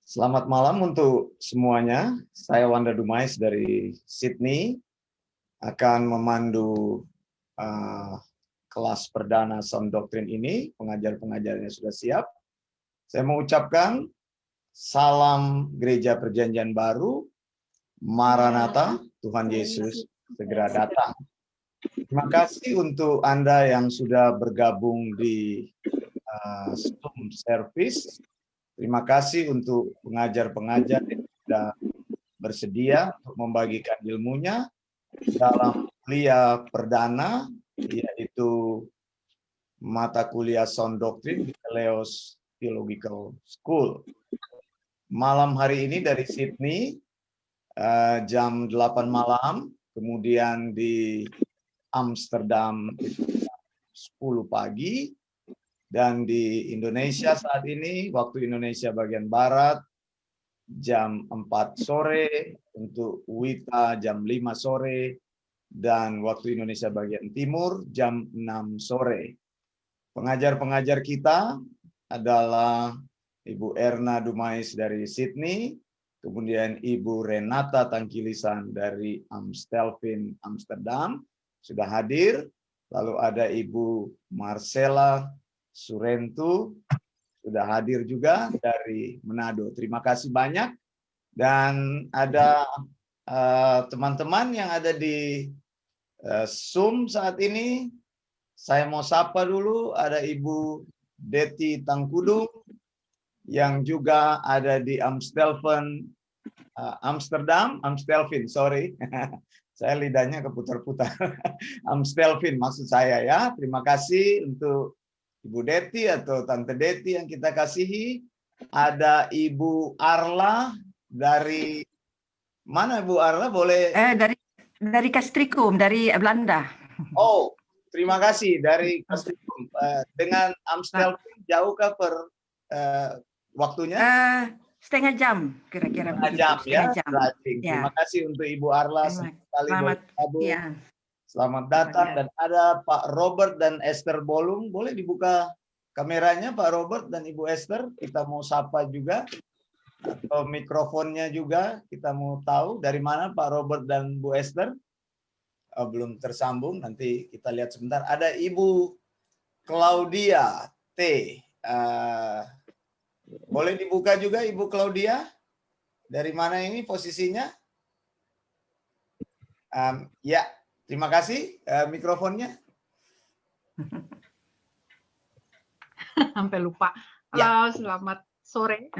Selamat malam untuk semuanya. Saya Wanda Dumais dari Sydney akan memandu kelas perdana Sound Doctrine ini. Pengajar-pengajarnya sudah siap. Saya mau ucapkan salam Gereja Perjanjian Baru, Maranatha, Tuhan Yesus segera datang. Terima kasih untuk Anda yang sudah bergabung di Zoom service. Terima kasih untuk pengajar-pengajar yang sudah bersedia untuk membagikan ilmunya dalam kuliah perdana, yaitu mata kuliah Sound Doctrine di Helios Theological School. Malam hari ini dari Sydney, jam 8 malam, kemudian di Amsterdam 10 pagi, dan di Indonesia saat ini, waktu Indonesia bagian Barat, jam 4 sore, untuk WITA jam 5 sore, dan waktu Indonesia bagian Timur, jam 6 sore. Pengajar-pengajar kita adalah Ibu Erna Dumais dari Sydney, kemudian Ibu Renata Tangkilisan dari Amstelveen, Amsterdam, sudah hadir. Lalu ada Ibu Marcella Surentu, sudah hadir juga dari Manado. Terima kasih banyak. Dan ada teman-teman yang ada di Zoom saat ini. Saya mau sapa dulu, ada Ibu Deti Tangkudung, yang juga ada di Amstelveen, Amstelveen, sorry. Saya lidahnya keputar-putar. Amstelveen maksud saya ya. Terima kasih untuk Ibu Deti atau Tante Deti yang kita kasihi. Ada Ibu Arla dari mana Ibu Arla? Boleh? Dari Castricum, dari Belanda. Oh, terima kasih dari Castricum. Dengan Amstelveen jauhkah per waktunya? Setengah jam kira-kira begitu. Jam ya. Jam. Terima kasih untuk Ibu Arla. Selamat siang. Selamat datang. Dan ada Pak Robert dan Esther Bolung. Boleh dibuka kameranya Pak Robert dan Ibu Esther. Kita mau sapa juga. Atau mikrofonnya juga. Kita mau tahu dari mana Pak Robert dan Bu Esther. Belum tersambung. Nanti kita lihat sebentar. Ada Ibu Claudia T. Boleh dibuka juga Ibu Claudia. Dari mana ini posisinya? Ya. Terima kasih mikrofonnya. Sampai lupa. Halo, selamat sore.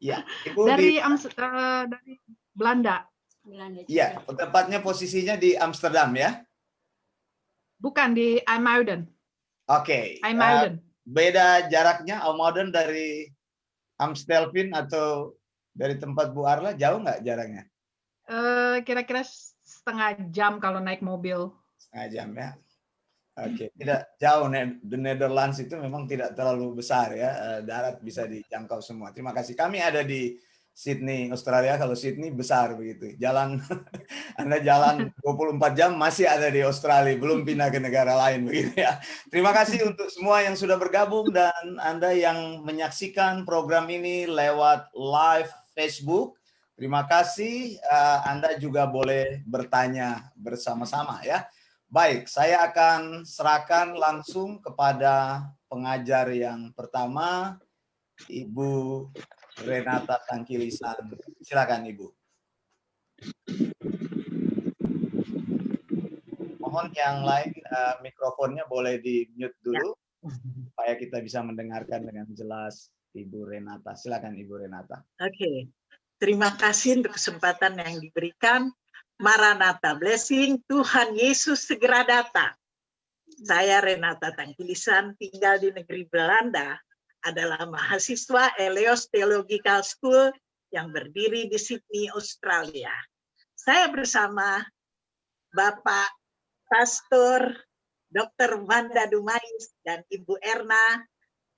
Ya, Ibu dari Belanda. Iya, tepatnya posisinya di Amsterdam ya? Bukan, di IJmuiden. Oke. IJmuiden. Beda jaraknya IJmuiden dari Amstelveen atau dari tempat Bu Arla, jauh nggak jaraknya? Kira-kira setengah jam kalau naik mobil. Setengah jam ya. Oke, tidak jauh. The Netherlands itu memang tidak terlalu besar ya. Darat bisa dijangkau semua. Terima kasih. Kami ada di Sydney, Australia. Kalau Sydney besar begitu. Jalan Anda jalan 24 jam masih ada di Australia, belum pindah ke negara lain begitu ya. Terima kasih untuk semua yang sudah bergabung dan Anda yang menyaksikan program ini lewat live Facebook. Terima kasih, Anda juga boleh bertanya bersama-sama ya. Baik, saya akan serahkan langsung kepada pengajar yang pertama, Ibu Renata Tangkilisan. Silakan Ibu. Mohon yang lain mikrofonnya boleh di-mute dulu supaya kita bisa mendengarkan dengan jelas Ibu Renata. Silakan Ibu Renata. Oke. Terima kasih untuk kesempatan yang diberikan. Maranatha, blessing, Tuhan Yesus segera datang. Saya Renata Tangkilisan, tinggal di negeri Belanda, adalah mahasiswa Helios Theological School yang berdiri di Sydney, Australia. Saya bersama Bapak Pastor Dr. Wanda Dumais dan Ibu Erna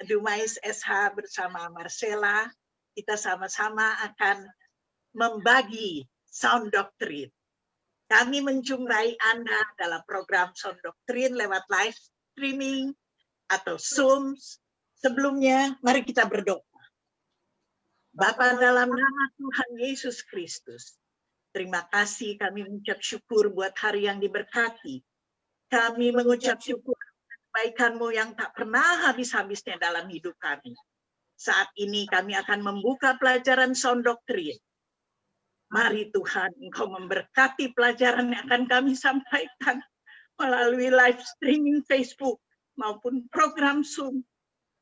Dumais SH bersama Marcella. Kita sama-sama akan membagi Sound Doctrine. Kami menjumpai Anda dalam program Sound Doctrine lewat live streaming atau Zoom. Sebelumnya, mari kita berdoa. Bapa, dalam nama Tuhan Yesus Kristus, terima kasih, kami mengucap syukur buat hari yang diberkati. Kami mengucap syukur kebaikan-Mu yang tak pernah habis-habisnya dalam hidup kami. Saat ini kami akan membuka pelajaran sound doktrin. Mari Tuhan, Engkau memberkati pelajaran yang akan kami sampaikan melalui live streaming Facebook maupun program Zoom.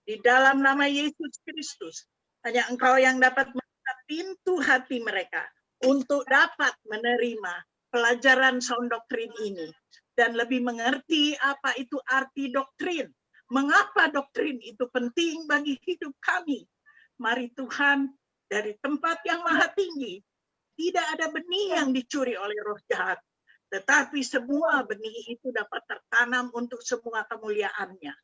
Di dalam nama Yesus Kristus, hanya Engkau yang dapat membuka pintu hati mereka untuk dapat menerima pelajaran sound doktrin ini dan lebih mengerti apa itu arti doktrin. Mengapa doktrin itu penting bagi hidup kami. Mari Tuhan, dari tempat yang maha tinggi, tidak ada benih yang dicuri oleh roh jahat, tetapi semua benih itu dapat tertanam untuk semua kemuliaan-Nya.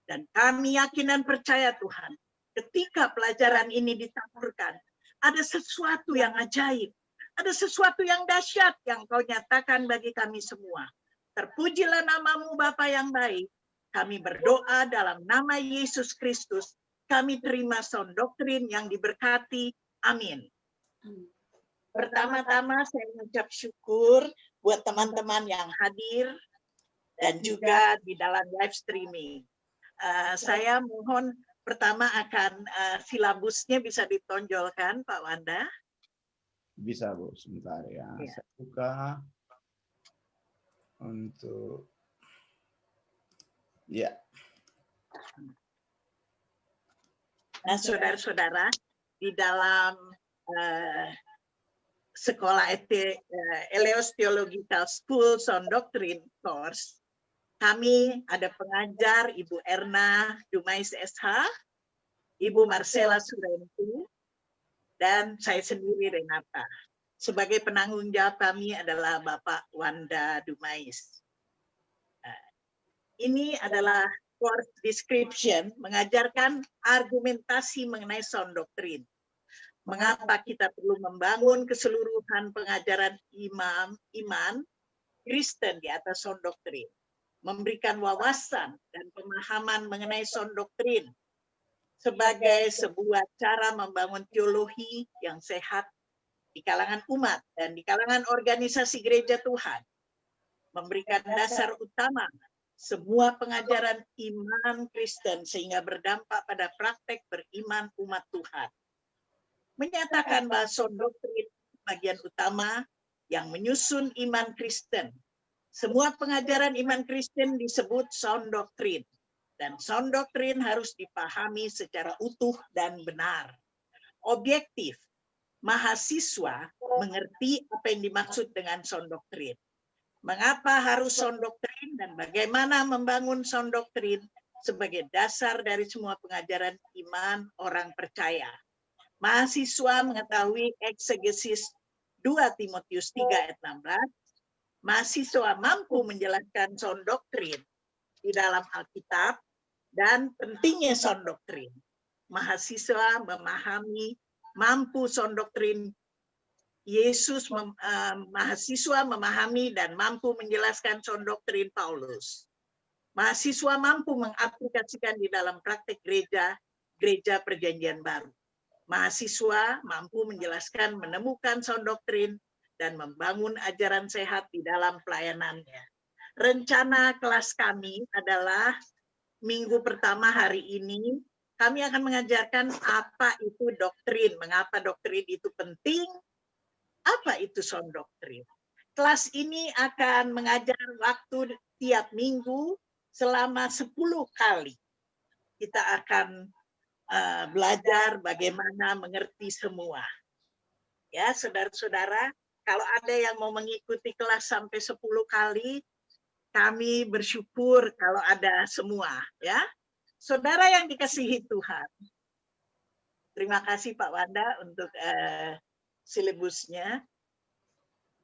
Dan kami yakin dan percaya Tuhan, ketika pelajaran ini ditaburkan, ada sesuatu yang ajaib, ada sesuatu yang dahsyat yang Kau nyatakan bagi kami semua. Terpujilah nama-Mu Bapa yang baik. Kami berdoa dalam nama Yesus Kristus. Kami terima sound doktrin yang diberkati. Amin. Pertama-tama saya mengucap syukur buat teman-teman yang hadir dan juga di dalam live streaming. Saya mohon pertama akan silabusnya bisa ditonjolkan, Pak Wanda. Bisa, Bu, sebentar ya. Saya buka untuk ya. Nah, saudara-saudara, di dalam Sekolah Eleos Theological School Sound Doctrine Course, kami ada pengajar Ibu Erna Dumais SH, Ibu Marcella Surentu, dan saya sendiri Renata. Sebagai penanggung jawab kami adalah Bapak Wanda Dumais. Ini adalah course description, mengajarkan argumentasi mengenai sound doctrine. Mengapa kita perlu membangun keseluruhan pengajaran iman Kristen di atas sound doktrin. Memberikan wawasan dan pemahaman mengenai sound doktrin sebagai sebuah cara membangun teologi yang sehat di kalangan umat dan di kalangan organisasi gereja Tuhan. Memberikan dasar utama semua pengajaran iman Kristen sehingga berdampak pada praktek beriman umat Tuhan. Menyatakan bahwa sound doktrin bagian utama yang menyusun iman Kristen. Semua pengajaran iman Kristen disebut sound doktrin. Dan sound doktrin harus dipahami secara utuh dan benar. Objektif, mahasiswa mengerti apa yang dimaksud dengan sound doktrin. Mengapa harus sound doktrin dan bagaimana membangun sound doktrin sebagai dasar dari semua pengajaran iman orang percaya. Mahasiswa mengetahui eksegesis 2 Timotius 3 ayat 16. Mahasiswa mampu menjelaskan sound doktrin di dalam Alkitab dan pentingnya sound doktrin. Mahasiswa memahami, mampu sound doktrin Yesus, mahasiswa memahami dan mampu menjelaskan sound doktrin Paulus. Mahasiswa mampu mengaplikasikan di dalam praktek gereja perjanjian baru. Mahasiswa mampu menjelaskan, menemukan sound doktrin, dan membangun ajaran sehat di dalam pelayanannya. Rencana kelas kami adalah minggu pertama hari ini, kami akan mengajarkan apa itu doktrin, mengapa doktrin itu penting, apa itu sound doktrin. Kelas ini akan mengajar waktu tiap minggu selama 10 kali. Kita akan belajar bagaimana mengerti semua. Ya, saudara-saudara, kalau ada yang mau mengikuti kelas sampai 10 kali, kami bersyukur kalau ada semua, ya. Saudara yang dikasihi Tuhan. Terima kasih Pak Wanda untuk silabusnya.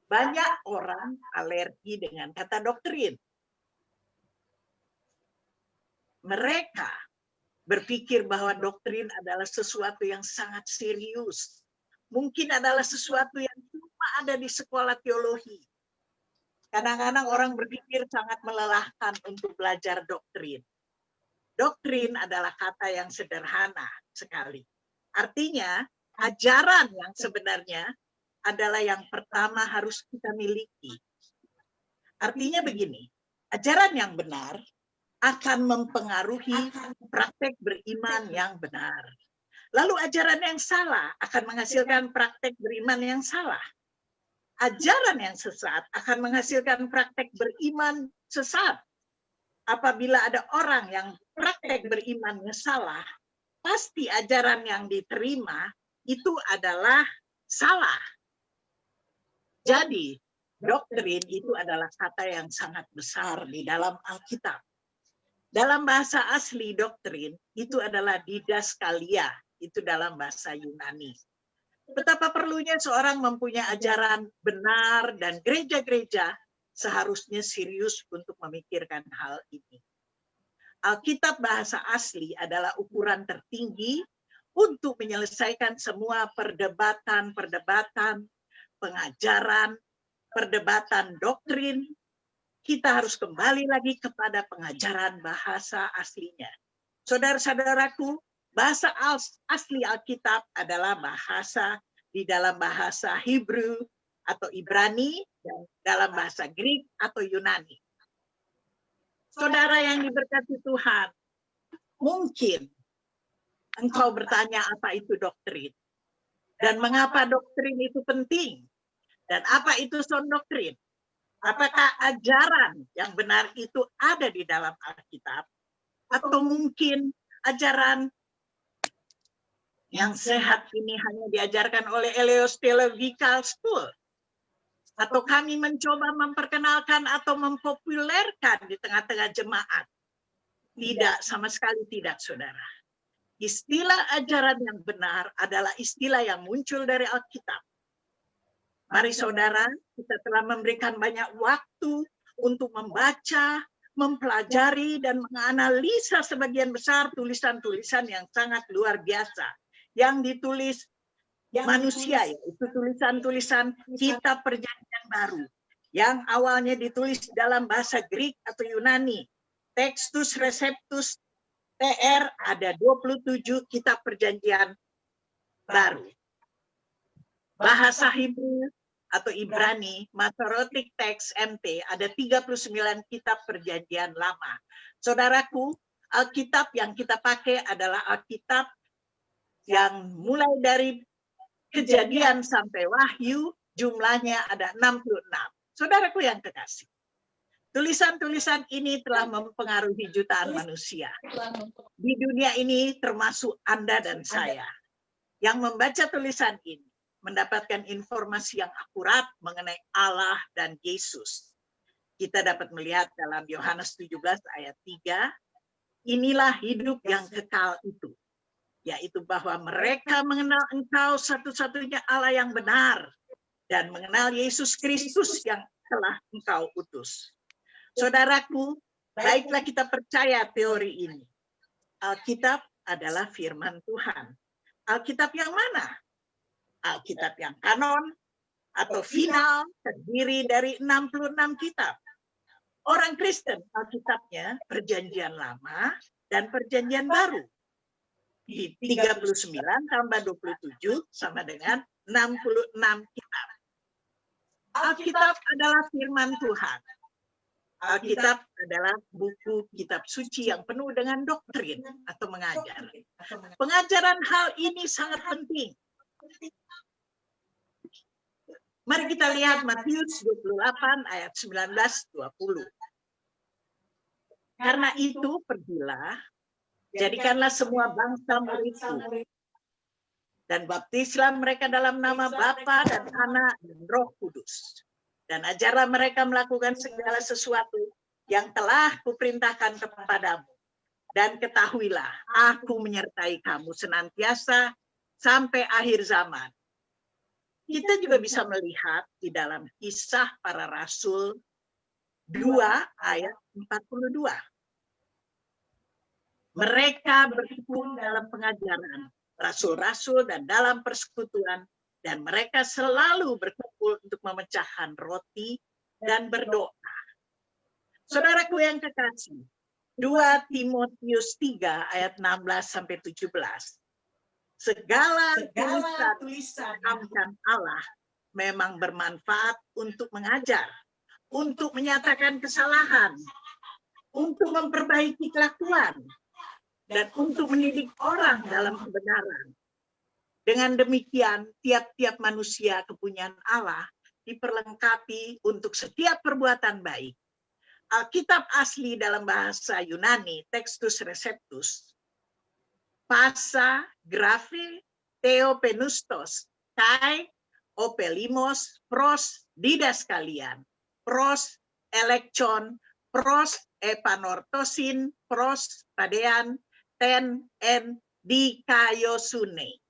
Banyak orang alergi dengan kata doktrin. Mereka berpikir bahwa doktrin adalah sesuatu yang sangat serius. Mungkin adalah sesuatu yang cuma ada di sekolah teologi. Kadang-kadang orang berpikir sangat melelahkan untuk belajar doktrin. Doktrin adalah kata yang sederhana sekali. Artinya, ajaran yang sebenarnya adalah yang pertama harus kita miliki. Artinya begini, ajaran yang benar akan mempengaruhi praktek beriman yang benar. Lalu ajaran yang salah akan menghasilkan praktek beriman yang salah. Ajaran yang sesat akan menghasilkan praktek beriman sesat. Apabila ada orang yang praktek berimannya salah, pasti ajaran yang diterima itu adalah salah. Jadi, doktrin itu adalah kata yang sangat besar di dalam Alkitab. Dalam bahasa asli doktrin itu adalah didaskalia, itu dalam bahasa Yunani. Betapa perlunya seorang mempunyai ajaran benar dan gereja-gereja seharusnya serius untuk memikirkan hal ini. Alkitab bahasa asli adalah ukuran tertinggi untuk menyelesaikan semua perdebatan, pengajaran, perdebatan doktrin. Kita harus kembali lagi kepada pengajaran bahasa aslinya. Saudara-saudaraku, bahasa asli Alkitab adalah bahasa di dalam bahasa Hebrew atau Ibrani dan dalam bahasa Greek atau Yunani. Saudara yang diberkati Tuhan, mungkin engkau bertanya apa itu doktrin dan mengapa doktrin itu penting dan apa itu sound doktrin. Apakah ajaran yang benar itu ada di dalam Alkitab atau mungkin ajaran yang sehat ini hanya diajarkan oleh Eleos Theological School? Atau kami mencoba memperkenalkan atau mempopulerkan di tengah-tengah jemaat? Tidak, sama sekali tidak, saudara. Istilah ajaran yang benar adalah istilah yang muncul dari Alkitab. Mari saudara, kita telah memberikan banyak waktu untuk membaca, mempelajari, dan menganalisa sebagian besar tulisan-tulisan yang sangat luar biasa yang ditulis manusia, yaitu tulisan-tulisan kitab Perjanjian Baru yang awalnya ditulis dalam bahasa Greek atau Yunani. Textus Receptus TR ada 27 kitab Perjanjian Baru. Bahasa Hebrew atau Ibrani, Masoretic Text MT, ada 39 kitab Perjanjian Lama. Saudaraku, Alkitab yang kita pakai adalah Alkitab yang mulai dari Kejadian sampai Wahyu, jumlahnya ada 66. Saudaraku yang kekasih, tulisan-tulisan ini telah mempengaruhi jutaan manusia. Di dunia ini termasuk Anda dan saya. Yang membaca tulisan ini mendapatkan informasi yang akurat mengenai Allah dan Yesus. Kita dapat melihat dalam Yohanes 17 ayat 3, inilah hidup yang kekal itu, yaitu bahwa mereka mengenal Engkau satu-satunya Allah yang benar dan mengenal Yesus Kristus yang telah Engkau utus. Saudaraku, baiklah kita percaya teori ini. Alkitab adalah firman Tuhan. Alkitab yang mana? Alkitab yang kanon atau final terdiri dari 66 kitab. Orang Kristen Alkitabnya Perjanjian Lama dan Perjanjian Baru. 39 tambah 27 sama dengan 66 kitab. Alkitab adalah firman Tuhan. Alkitab adalah buku kitab suci yang penuh dengan doktrin atau mengajar. Pengajaran hal ini sangat penting. Mari kita lihat Matius 28 ayat 19-20. Karena itu pergilah, jadikanlah semua bangsa muridku dan baptislah mereka dalam nama Bapa dan Anak dan Roh Kudus. Dan ajarlah mereka melakukan segala sesuatu yang telah kuperintahkan kepadamu. Dan ketahuilah, aku menyertai kamu senantiasa sampai akhir zaman. Kita juga bisa melihat di dalam Kisah Para Rasul 2 ayat 42. Mereka bertekun dalam pengajaran rasul-rasul dan dalam persekutuan, dan mereka selalu berkumpul untuk memecahkan roti dan berdoa. Saudaraku yang kekasih, 2 Timotius 3 ayat 16 sampai 17. Segala tulisan amkan Allah memang bermanfaat untuk mengajar, untuk menyatakan kesalahan, untuk memperbaiki kelakuan, dan untuk mendidik orang dalam kebenaran. Dengan demikian, tiap-tiap manusia kepunyaan Allah diperlengkapi untuk setiap perbuatan baik. Alkitab asli dalam bahasa Yunani, Textus Receptus, Pasa, Graphe, Theopenustos, Kai, Opelimos, Pros, Didaskalian, Pros, Elektion, Pros, Epanortosin, Pros, Padean, Ten, En, Dikaiosune.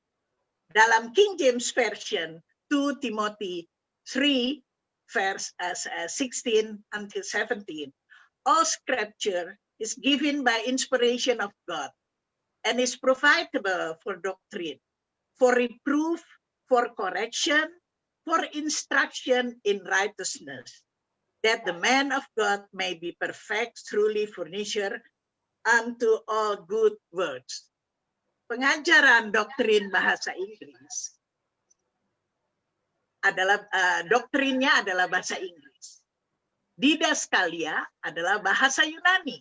Dalam King James Version, 2 Timothy 3, verse 16 until 17, all scripture is given by inspiration of God and is profitable for doctrine, for reproof, for correction, for instruction in righteousness, that the man of God may be perfect, truly furnisher unto all good works. Pengajaran doktrin bahasa Inggris adalah doktrinnya adalah bahasa Inggris. Didaskalia adalah bahasa Yunani.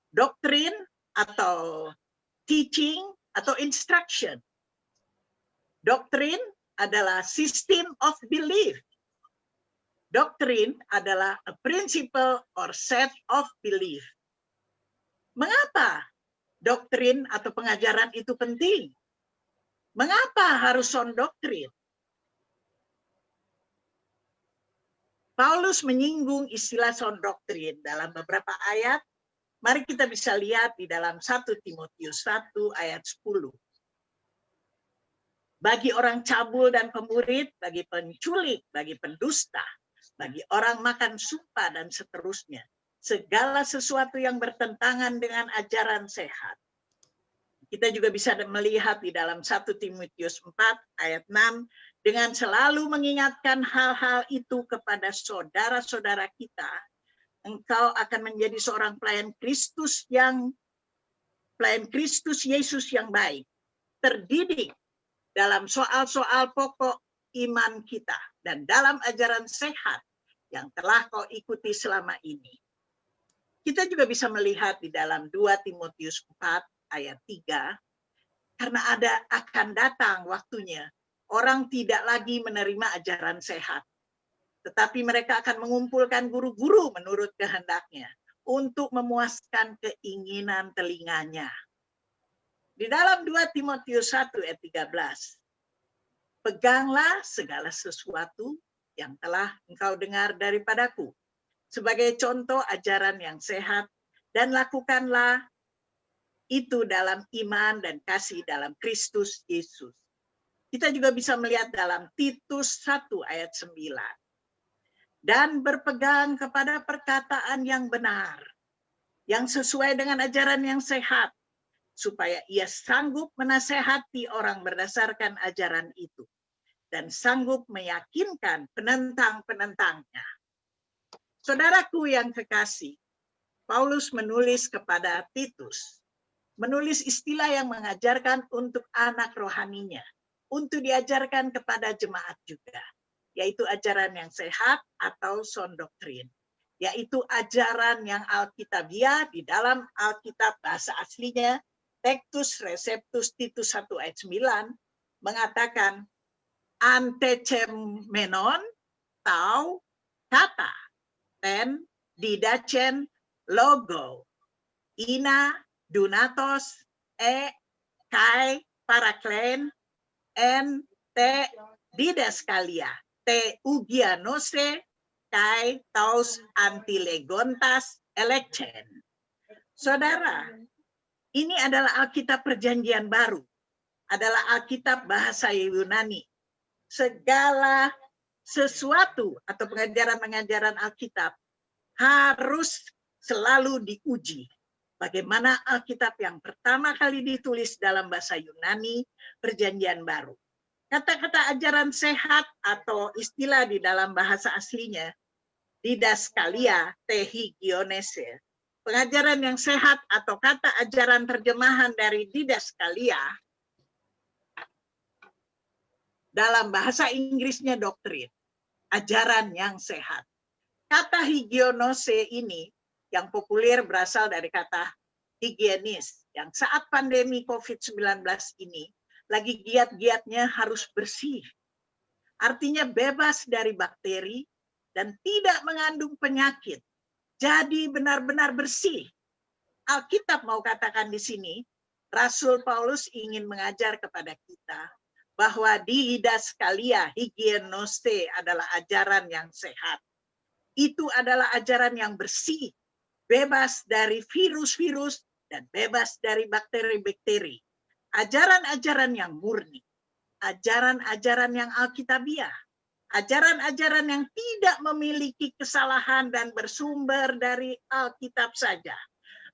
Doktrin atau teaching atau instruction. Doktrin adalah system of belief. Doktrin adalah a principle or set of belief. Mengapa doktrin atau pengajaran itu penting? Mengapa harus sound doktrin? Paulus menyinggung istilah sound doktrin dalam beberapa ayat. Mari kita bisa lihat di dalam 1 Timotius 1 ayat 10. Bagi orang cabul dan pemurid, bagi penculik, bagi pendusta, bagi orang makan sumpah dan seterusnya. Segala sesuatu yang bertentangan dengan ajaran sehat. Kita juga bisa melihat di dalam 1 Timotius 4 ayat 6, dengan selalu mengingatkan hal-hal itu kepada saudara-saudara kita, engkau akan menjadi seorang pelayan Kristus Yesus yang baik, terdidik dalam soal-soal pokok iman kita dan dalam ajaran sehat yang telah kau ikuti selama ini. Kita juga bisa melihat di dalam 2 Timotius 4 ayat 3, karena akan datang waktunya orang tidak lagi menerima ajaran sehat, tetapi mereka akan mengumpulkan guru-guru menurut kehendaknya untuk memuaskan keinginan telinganya. Di dalam 2 Timotius 1 ayat 13, peganglah segala sesuatu yang telah engkau dengar daripadaku sebagai contoh ajaran yang sehat, dan lakukanlah itu dalam iman dan kasih dalam Kristus Yesus. Kita juga bisa melihat dalam Titus 1 ayat 9. Dan berpegang kepada perkataan yang benar, yang sesuai dengan ajaran yang sehat, supaya ia sanggup menasehati orang berdasarkan ajaran itu, dan sanggup meyakinkan penentang-penentangnya. Saudaraku yang kekasih, Paulus menulis kepada Titus, menulis istilah yang mengajarkan untuk anak rohaninya, untuk diajarkan kepada jemaat juga, yaitu ajaran yang sehat atau sound doctrine, yaitu ajaran yang alkitabiah di dalam Alkitab bahasa aslinya, Textus Receptus Titus 1 ayat 9, mengatakan antecemenon tau kata, ten didacen logo, ina dunatos kai paraklein, en te didaskalia, te ugianose kai taus antilegontas election. Saudara, ini adalah Alkitab Perjanjian Baru, adalah Alkitab bahasa Yunani. Segala sesuatu atau pengajaran-pengajaran Alkitab harus selalu diuji. Bagaimana Alkitab yang pertama kali ditulis dalam bahasa Yunani, Perjanjian Baru. Kata-kata ajaran sehat atau istilah di dalam bahasa aslinya Didaskalia tehigionese. Pengajaran yang sehat atau kata ajaran terjemahan dari didaskalia dalam bahasa Inggrisnya doktrin, ajaran yang sehat. Kata higionose ini yang populer berasal dari kata higienis, yang saat pandemi COVID-19 ini lagi giat-giatnya harus bersih. Artinya bebas dari bakteri dan tidak mengandung penyakit. Jadi benar-benar bersih. Alkitab mau katakan di sini, Rasul Paulus ingin mengajar kepada kita bahwa didaskalia higienosti adalah ajaran yang sehat. Itu adalah ajaran yang bersih, bebas dari virus-virus dan bebas dari bakteri-bakteri. Ajaran-ajaran yang murni, ajaran-ajaran yang alkitabiah, ajaran-ajaran yang tidak memiliki kesalahan dan bersumber dari Alkitab saja.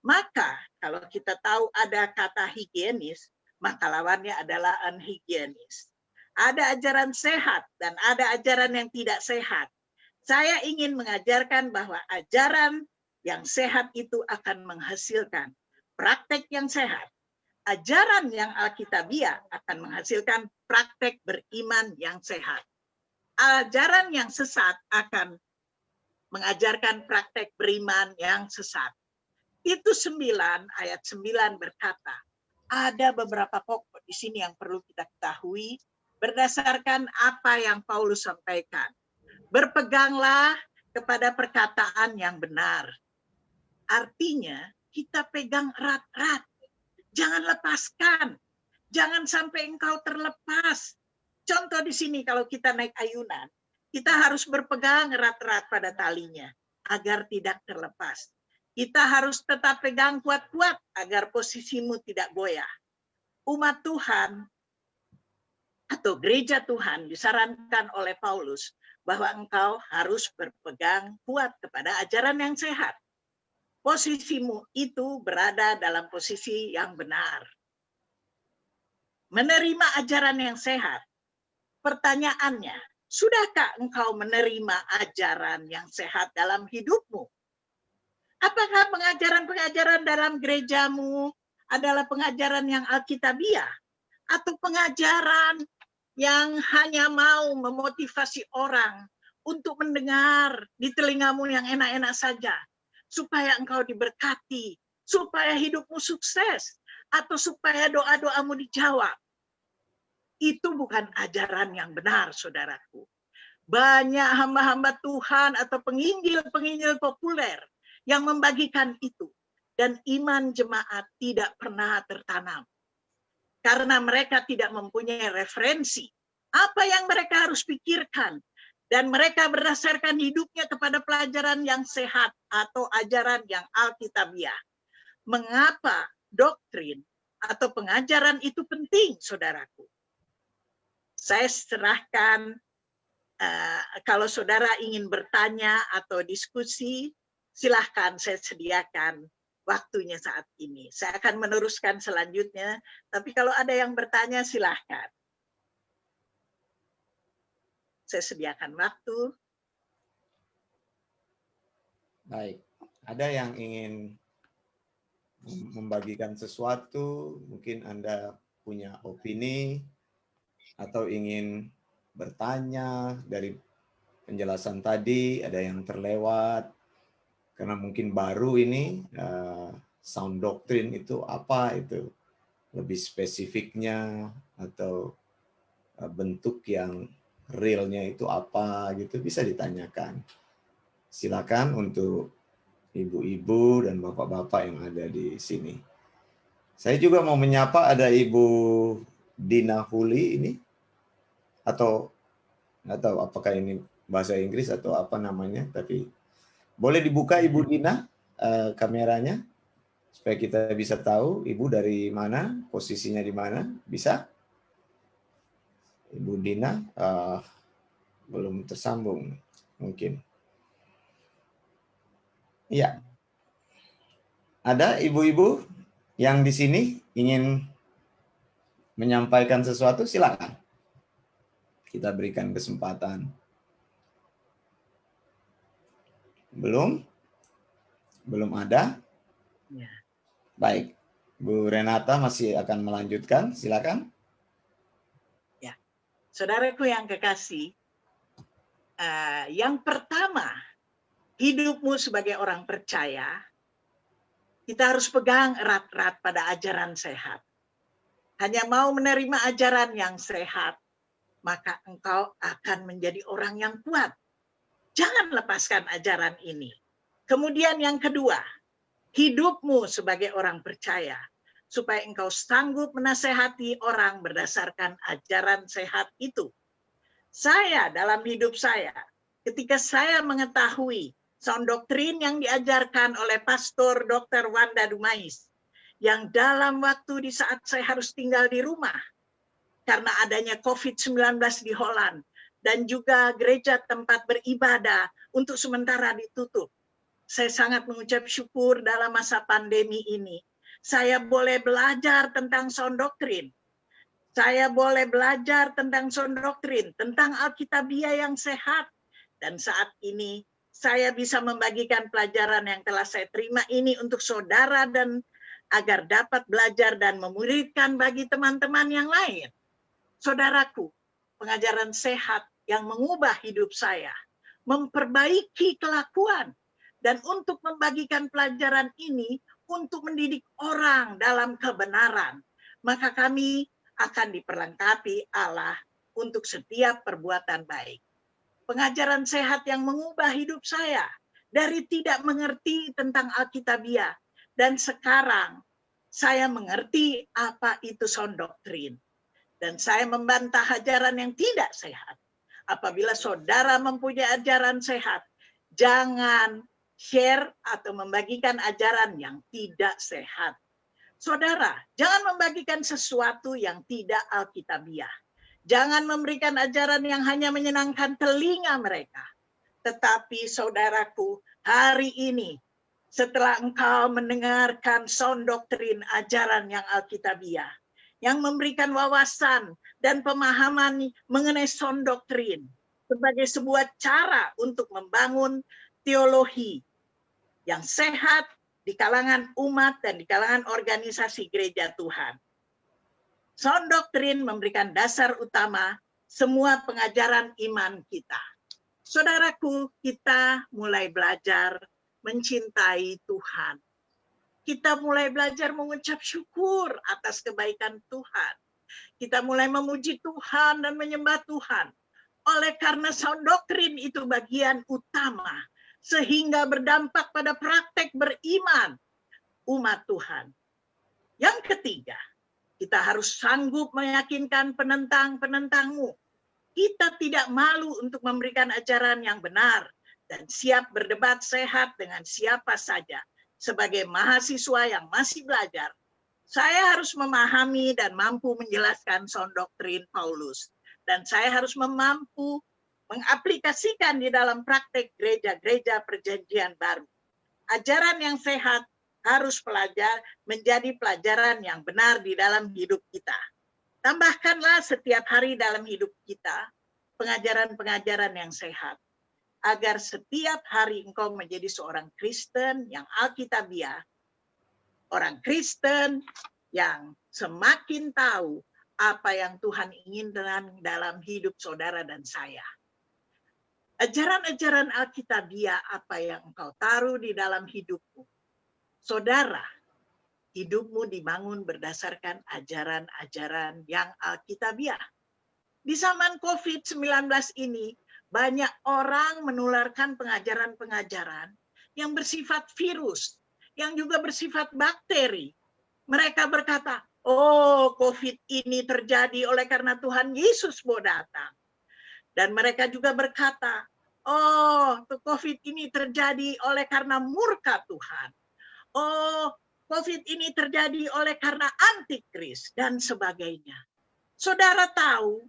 Maka kalau kita tahu ada kata higienis, maka lawannya adalah unhigienis. Ada ajaran sehat dan ada ajaran yang tidak sehat. Saya ingin mengajarkan bahwa ajaran yang sehat itu akan menghasilkan praktek yang sehat. Ajaran yang alkitabiah akan menghasilkan praktek beriman yang sehat. Ajaran yang sesat akan mengajarkan praktek beriman yang sesat. Itu 9, ayat 9 berkata, ada beberapa pokok di sini yang perlu kita ketahui berdasarkan apa yang Paulus sampaikan. Berpeganglah kepada perkataan yang benar. Artinya, kita pegang erat-erat. Jangan lepaskan. Jangan sampai engkau terlepas. Contoh di sini kalau kita naik ayunan, kita harus berpegang erat-erat pada talinya agar tidak terlepas. Kita harus tetap pegang kuat-kuat agar posisimu tidak goyah. Umat Tuhan atau gereja Tuhan disarankan oleh Paulus bahwa engkau harus berpegang kuat kepada ajaran yang sehat. Posisimu itu berada dalam posisi yang benar. Menerima ajaran yang sehat. Pertanyaannya, sudahkah engkau menerima ajaran yang sehat dalam hidupmu? Apakah pengajaran-pengajaran dalam gerejamu adalah pengajaran yang alkitabiah? Atau pengajaran yang hanya mau memotivasi orang untuk mendengar di telingamu yang enak-enak saja? Supaya engkau diberkati, supaya hidupmu sukses, atau supaya doa-doamu dijawab. Itu bukan ajaran yang benar, saudaraku. Banyak hamba-hamba Tuhan atau penginjil-penginjil populer yang membagikan itu. Dan iman jemaat tidak pernah tertanam. Karena mereka tidak mempunyai referensi. Apa yang mereka harus pikirkan. Dan mereka berdasarkan hidupnya kepada pelajaran yang sehat atau ajaran yang alkitabiah. Mengapa doktrin atau pengajaran itu penting, saudaraku? Saya serahkan, kalau saudara ingin bertanya atau diskusi, silahkan saya sediakan waktunya saat ini. Saya akan meneruskan selanjutnya, tapi kalau ada yang bertanya, silahkan. Saya sediakan waktu. Baik, ada yang ingin membagikan sesuatu, mungkin Anda punya opini, atau ingin bertanya dari penjelasan tadi, ada yang terlewat, karena mungkin baru ini, sound doctrine itu apa, itu lebih spesifiknya, atau bentuk yang realnya itu apa, gitu, bisa ditanyakan. Silakan untuk ibu-ibu dan bapak-bapak yang ada di sini. Saya juga mau menyapa ada Ibu Dina Huli ini, atau nggak tahu apakah ini bahasa Inggris atau apa namanya, tapi boleh dibuka Ibu Dina kameranya supaya kita bisa tahu Ibu dari mana, posisinya di mana, bisa? Ibu Dina belum tersambung mungkin. Iya. Ada ibu-ibu yang di sini ingin menyampaikan sesuatu, silakan. Kita berikan kesempatan. Belum? Belum ada? Ya. Baik. Bu Renata masih akan melanjutkan. Silakan. Ya. Saudaraku yang kekasih, yang pertama, hidupmu sebagai orang percaya, kita harus pegang erat-erat pada ajaran sehat. Hanya mau menerima ajaran yang sehat, maka engkau akan menjadi orang yang kuat. Jangan lepaskan ajaran ini. Kemudian yang kedua, hidupmu sebagai orang percaya, supaya engkau sanggup menasehati orang berdasarkan ajaran sehat itu. Saya dalam hidup saya, ketika saya mengetahui sound doktrin yang diajarkan oleh Pastor Dr. Wanda Dumais, yang dalam waktu di saat saya harus tinggal di rumah, karena adanya COVID-19 di Holland, dan juga gereja tempat beribadah untuk sementara ditutup. Saya sangat mengucap syukur dalam masa pandemi ini. Saya boleh belajar tentang sound doktrin. Saya boleh belajar tentang sound doktrin, tentang Alkitabiah yang sehat. Dan saat ini saya bisa membagikan pelajaran yang telah saya terima ini untuk saudara dan agar dapat belajar dan memuridkan bagi teman-teman yang lain. Saudaraku, pengajaran sehat yang mengubah hidup saya, memperbaiki kelakuan, dan untuk membagikan pelajaran ini untuk mendidik orang dalam kebenaran, maka kami akan diperlengkapi Allah untuk setiap perbuatan baik. Pengajaran sehat yang mengubah hidup saya dari tidak mengerti tentang Alkitabiah, dan sekarang saya mengerti apa itu sound doktrin. Dan saya membantah ajaran yang tidak sehat. Apabila saudara mempunyai ajaran sehat, jangan share atau membagikan ajaran yang tidak sehat. Saudara, jangan membagikan sesuatu yang tidak Alkitabiah. Jangan memberikan ajaran yang hanya menyenangkan telinga mereka. Tetapi saudaraku, hari ini, setelah engkau mendengarkan sound doktrin ajaran yang Alkitabiah, yang memberikan wawasan dan pemahaman mengenai sound doktrin sebagai sebuah cara untuk membangun teologi yang sehat di kalangan umat dan di kalangan organisasi gereja Tuhan. Sound doktrin memberikan dasar utama semua pengajaran iman kita. Saudaraku, kita mulai belajar mencintai Tuhan. Kita mulai belajar mengucap syukur atas kebaikan Tuhan. Kita mulai memuji Tuhan dan menyembah Tuhan. Oleh karena sound doktrin itu bagian utama, sehingga berdampak pada praktek beriman umat Tuhan. Yang ketiga, kita harus sanggup meyakinkan penentang-penentangmu. Kita tidak malu untuk memberikan ajaran yang benar dan siap berdebat sehat dengan siapa saja. Sebagai mahasiswa yang masih belajar, saya harus memahami dan mampu menjelaskan sound doktrin Paulus. Dan saya harus mampu mengaplikasikan di dalam praktek gereja-gereja perjanjian baru. Ajaran yang sehat harus menjadi pelajaran yang benar di dalam hidup kita. Tambahkanlah setiap hari dalam hidup kita pengajaran-pengajaran yang sehat, agar setiap hari engkau menjadi seorang Kristen yang Alkitabiah, orang Kristen yang semakin tahu apa yang Tuhan inginkan dalam hidup saudara dan saya. Ajaran-ajaran Alkitabiah apa yang engkau taruh di dalam hidupmu. Saudara, hidupmu dibangun berdasarkan ajaran-ajaran yang Alkitabiah. Di zaman COVID-19 ini, banyak orang menularkan pengajaran-pengajaran yang bersifat virus, yang juga bersifat bakteri. Mereka berkata, oh, COVID ini terjadi oleh karena Tuhan Yesus mau datang. Dan mereka juga berkata, oh, COVID ini terjadi oleh karena murka Tuhan. Oh, COVID ini terjadi oleh karena antikris dan sebagainya. Saudara tahu,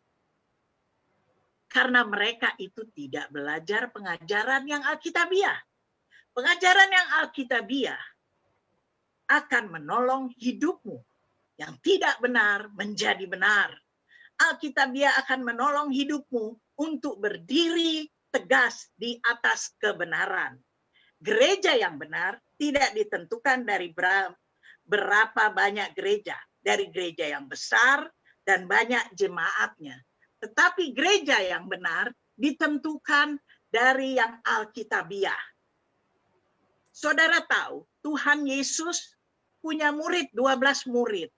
karena mereka itu tidak belajar pengajaran yang Alkitabiah. Pengajaran yang Alkitabiah akan menolong hidupmu yang tidak benar menjadi benar. Alkitabiah akan menolong hidupmu untuk berdiri tegas di atas kebenaran. Gereja yang benar tidak ditentukan dari berapa banyak gereja, dari gereja yang besar dan banyak jemaatnya. Tetapi gereja yang benar ditentukan dari yang Alkitabiah. Saudara tahu, Tuhan Yesus punya murid, 12 murid.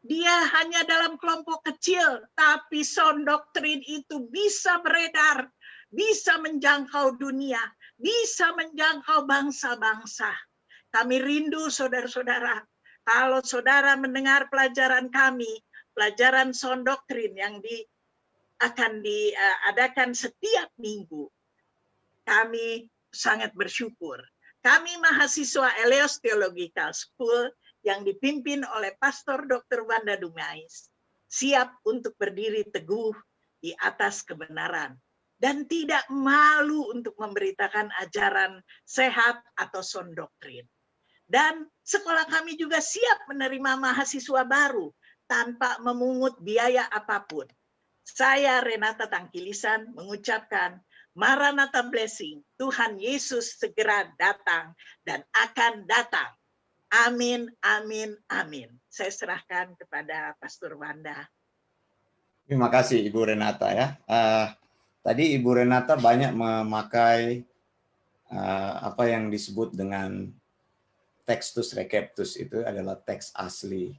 Dia hanya dalam kelompok kecil, tapi sound doktrin itu bisa beredar, bisa menjangkau dunia, bisa menjangkau bangsa-bangsa. Kami rindu saudara-saudara, kalau saudara mendengar pelajaran kami, pelajaran sound doktrin yang akan diadakan setiap minggu, kami sangat bersyukur. Kami mahasiswa Eleos Theological School yang dipimpin oleh Pastor Dr. Wanda Dumais, siap untuk berdiri teguh di atas kebenaran dan tidak malu untuk memberitakan ajaran sehat atau sound doktrin. Dan sekolah kami juga siap menerima mahasiswa baru tanpa memungut biaya apapun. Saya Renata Tangkilisan mengucapkan Maranatha blessing, Tuhan Yesus segera datang dan akan datang. Amin, amin, amin. Saya serahkan kepada Pastor Wanda. Terima kasih Ibu Renata ya. Tadi Ibu Renata banyak memakai apa yang disebut dengan Textus Receptus, itu adalah teks asli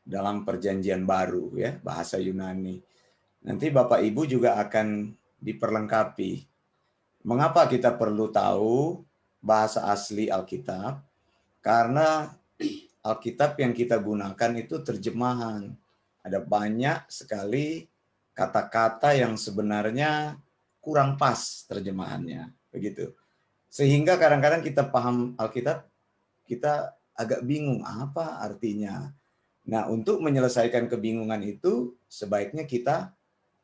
dalam Perjanjian Baru ya, bahasa Yunani. Nanti Bapak Ibu juga akan diperlengkapi. Mengapa kita perlu tahu bahasa asli Alkitab? Karena Alkitab yang kita gunakan itu terjemahan. Ada banyak sekali kata-kata yang sebenarnya kurang pas terjemahannya, begitu. Sehingga kadang-kadang kita paham Alkitab, kita agak bingung apa artinya. Nah, untuk menyelesaikan kebingungan itu, sebaiknya kita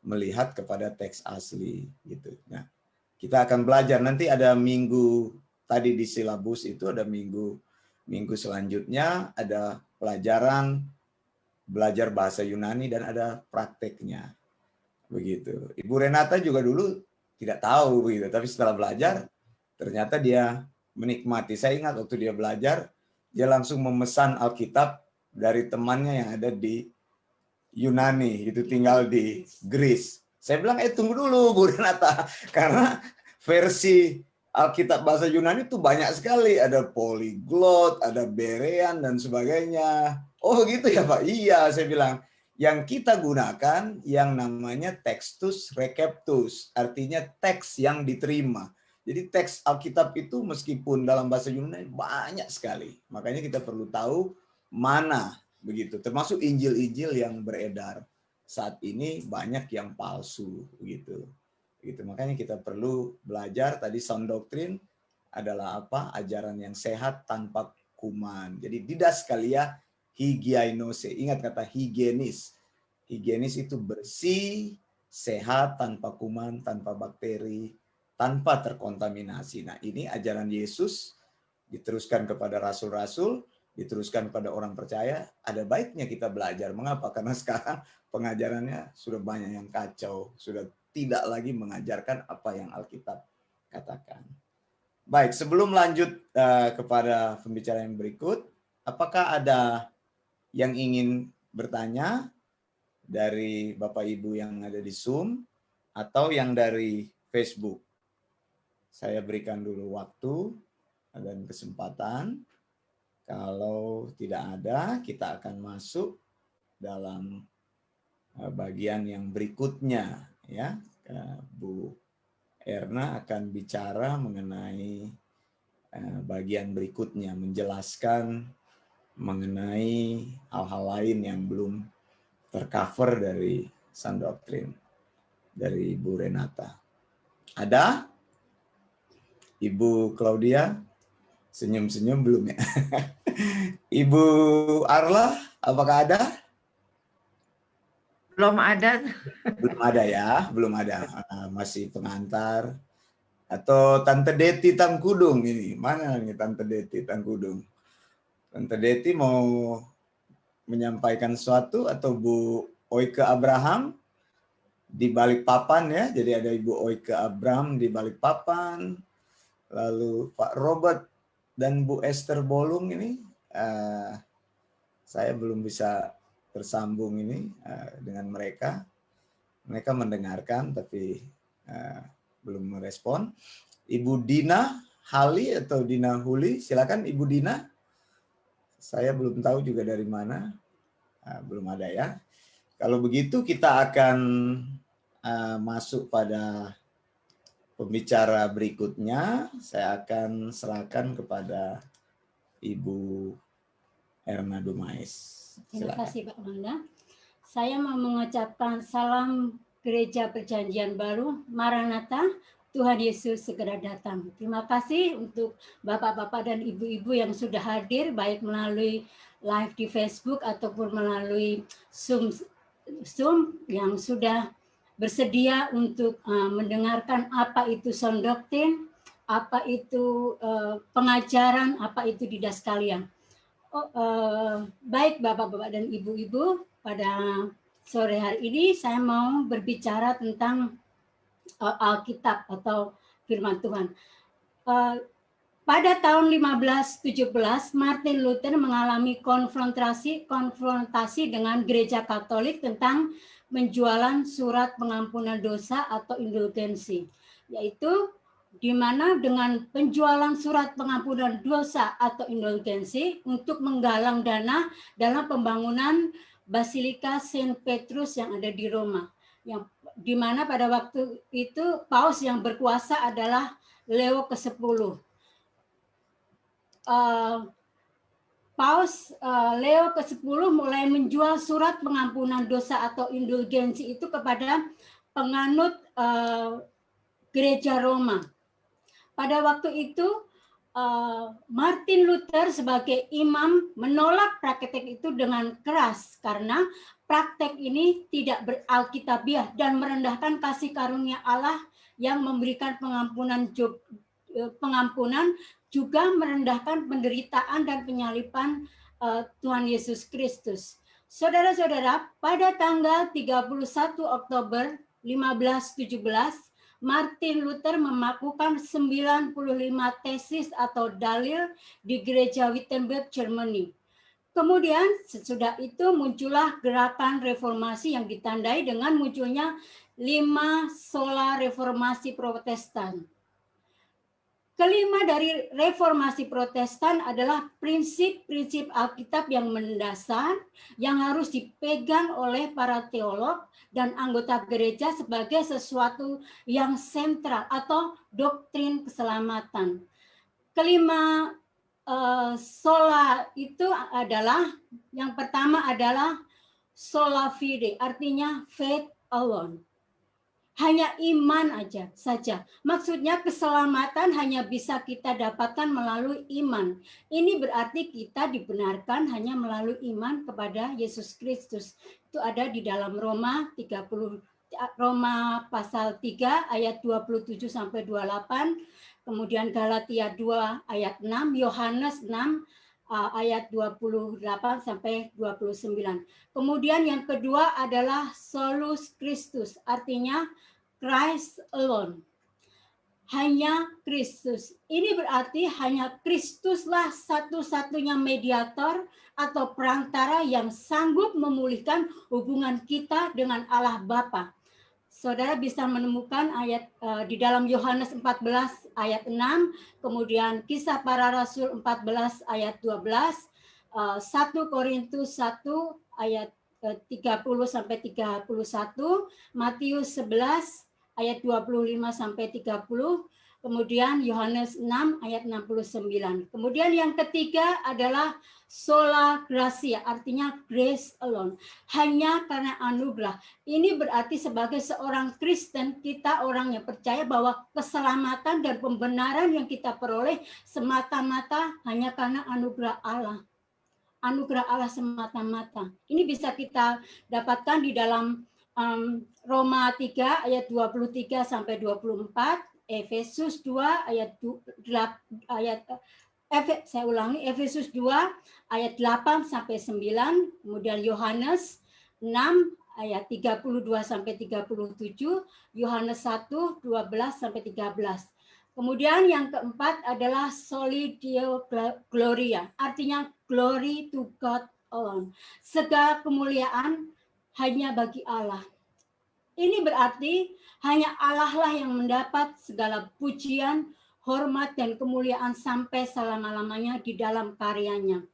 melihat kepada teks asli, gitu. Nah, kita akan belajar nanti ada minggu tadi di silabus itu ada minggu selanjutnya ada pelajaran belajar bahasa Yunani dan ada prakteknya, begitu. Ibu Renata juga dulu tidak tahu begitu, tapi setelah belajar ternyata dia menikmati. Saya ingat waktu dia belajar, dia langsung memesan Alkitab dari temannya yang ada di Yunani, itu tinggal di Greece. Saya bilang, tunggu dulu Bu Renata, karena versi Alkitab bahasa Yunani itu banyak sekali, ada polyglot, ada Berean dan sebagainya. Oh gitu ya Pak? Iya, saya bilang. Yang kita gunakan yang namanya Textus Receptus, artinya teks yang diterima. Jadi teks Alkitab itu meskipun dalam bahasa Yunani banyak sekali, makanya kita perlu tahu mana begitu. Termasuk Injil-Injil yang beredar saat ini banyak yang palsu begitu. Gitu. Makanya kita perlu belajar tadi sound doctrine adalah apa? Ajaran yang sehat tanpa kuman. Jadi didaskalia hygienose. Ingat kata higienis. Higienis itu bersih, sehat, tanpa kuman, tanpa bakteri, tanpa terkontaminasi. Nah, ini ajaran Yesus diteruskan kepada rasul-rasul, diteruskan pada orang percaya. Ada baiknya kita belajar. Mengapa? Karena sekarang pengajarannya sudah banyak yang kacau, sudah tidak lagi mengajarkan apa yang Alkitab katakan. Baik, sebelum lanjut kepada pembicaraan yang berikut, apakah ada yang ingin bertanya dari Bapak Ibu yang ada di Zoom atau yang dari Facebook? Saya berikan dulu waktu dan kesempatan. Kalau tidak ada, kita akan masuk dalam bagian yang berikutnya. Ya, Bu Erna akan bicara mengenai bagian berikutnya, menjelaskan mengenai hal-hal lain yang belum tercover dari sound doctrine dari Ibu Renata. Ada? Ibu Claudia? Senyum-senyum belum ya? Ibu Arla, apakah ada? Belum ada. Belum ada ya, belum ada. Masih pengantar. Atau Tante Deti Tangkudung ini. Mana nih Tante Deti Tangkudung? Tante Deti mau menyampaikan sesuatu atau Bu Oike Abraham di Balikpapan ya. Jadi ada Ibu Oike Abraham di Balikpapan. Lalu Pak Robert dan Bu Esther Bolung ini saya belum bisa tersambung ini dengan mereka. Mereka mendengarkan tapi belum merespon. Ibu Dina Hali atau Dina Huli, silakan Ibu Dina. Saya belum tahu juga dari mana, belum ada ya. Kalau begitu kita akan masuk pada pembicara berikutnya. Saya akan serahkan kepada Ibu Erna Dumais. Terima kasih Pak Manda. Saya mau mengucapkan salam Gereja Perjanjian Baru, Maranatha, Tuhan Yesus segera datang. Terima kasih untuk bapak-bapak dan ibu-ibu yang sudah hadir, baik melalui live di Facebook ataupun melalui Zoom yang sudah bersedia untuk mendengarkan apa itu sound doctrine, apa itu pengajaran, apa itu didaskalya. Baik bapak-bapak dan ibu-ibu, pada sore hari ini saya mau berbicara tentang Alkitab atau firman Tuhan. Pada tahun 1517, Martin Luther mengalami konfrontasi dengan gereja Katolik tentang penjualan surat pengampunan dosa atau indulgensi, yaitu di mana dengan penjualan surat pengampunan dosa atau indulgensi untuk menggalang dana dalam pembangunan Basilika Saint Petrus yang ada di Roma, yang di mana pada waktu itu paus yang berkuasa adalah Leo ke-10. Paus Leo ke-10 mulai menjual surat pengampunan dosa atau indulgensi itu kepada penganut gereja Roma. Pada waktu itu Martin Luther sebagai imam menolak praktek itu dengan keras karena praktek ini tidak beralkitabiah dan merendahkan kasih karunia Allah yang memberikan pengampunan juga merendahkan penderitaan dan penyaliban Tuhan Yesus Kristus. Saudara-saudara, pada tanggal 31 Oktober 1517 Martin Luther melakukan 95 tesis atau dalil di gereja Wittenberg, Germany. Kemudian sesudah itu muncullah gerakan reformasi yang ditandai dengan munculnya 5 sola reformasi Protestan. Kelima dari reformasi Protestan adalah prinsip-prinsip Alkitab yang mendasar yang harus dipegang oleh para teolog dan anggota gereja sebagai sesuatu yang sentral atau doktrin keselamatan. Kelima sola itu adalah, yang pertama adalah sola fide, artinya faith alone. Hanya iman saja. Maksudnya keselamatan hanya bisa kita dapatkan melalui iman. Ini berarti kita dibenarkan hanya melalui iman kepada Yesus Kristus. Itu ada di dalam Roma pasal 3 ayat 27 sampai 28, kemudian Galatia 2 ayat 6, Yohanes 6 ayat 28 sampai 29. Kemudian yang kedua adalah solus Christus, artinya Christ alone. Hanya Kristus. Ini berarti hanya Kristuslah satu-satunya mediator atau perantara yang sanggup memulihkan hubungan kita dengan Allah Bapa. Saudara bisa menemukan ayat di dalam Yohanes 14 ayat 6, kemudian Kisah Para Rasul 14 ayat 12, 1 Korintus 1 ayat 30 sampai 31, Matius 11 ayat 25 sampai 30, kemudian Yohanes 6 ayat 69. Kemudian yang ketiga adalah sola gratia, artinya grace alone. Hanya karena anugerah. Ini berarti sebagai seorang Kristen, kita orang yang percaya bahwa keselamatan dan pembenaran yang kita peroleh semata-mata hanya karena anugerah Allah. Anugerah Allah semata-mata. Ini bisa kita dapatkan di dalam Roma 3 ayat 23 sampai 24, Efesus 2 Efesus 2 ayat 8 sampai 9, kemudian Yohanes 6 ayat 32 sampai 37, Yohanes 1 12 sampai 13. Kemudian yang keempat adalah Soli Deo Gloria, artinya glory to God alone. Segala kemuliaan hanya bagi Allah. Ini berarti hanya Allah lah yang mendapat segala pujian, hormat, dan kemuliaan sampai selama-lamanya di dalam karyanya.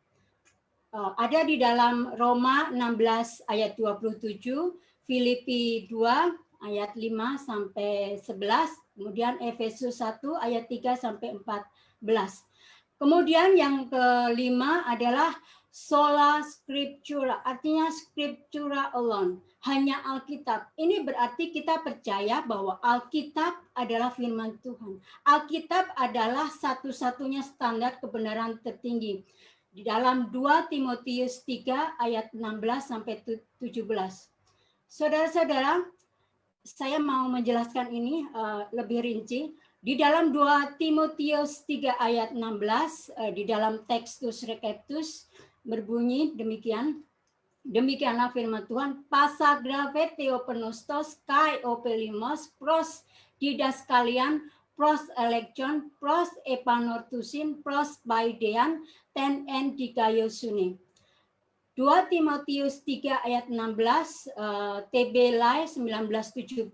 Ada di dalam Roma 16 ayat 27, Filipi 2 ayat 5 sampai 11, kemudian Efesus 1 ayat 3 sampai 14. Kemudian yang kelima adalah sola scriptura, artinya scriptura alone, hanya Alkitab. Ini berarti kita percaya bahwa Alkitab adalah firman Tuhan. Alkitab adalah satu-satunya standar kebenaran tertinggi. Di dalam 2 Timotius 3 ayat 16 sampai 17. Saudara-saudara, saya mau menjelaskan ini lebih rinci. Di dalam 2 Timotius 3 ayat 16, di dalam Textus Receptus berbunyi demikian. Demikianlah firman Tuhan, pasa grave theopenostos kai opelimos pros didaskalian pros election pros epanortusin pros baidean ten en dikayosune. 2 Timotius 3 ayat 16 TB Lai 1974,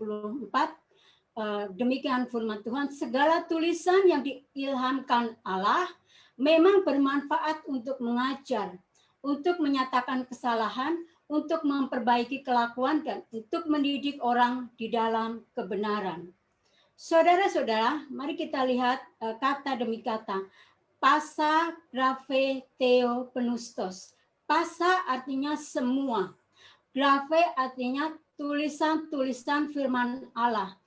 demikian firman Tuhan, segala tulisan yang diilhamkan Allah memang bermanfaat untuk mengajar, untuk menyatakan kesalahan, untuk memperbaiki kelakuan, dan untuk mendidik orang di dalam kebenaran. Saudara-saudara, mari kita lihat kata demi kata. Pasa grave theo penustos. Pasa artinya semua. Grave artinya tulisan-tulisan firman Allah.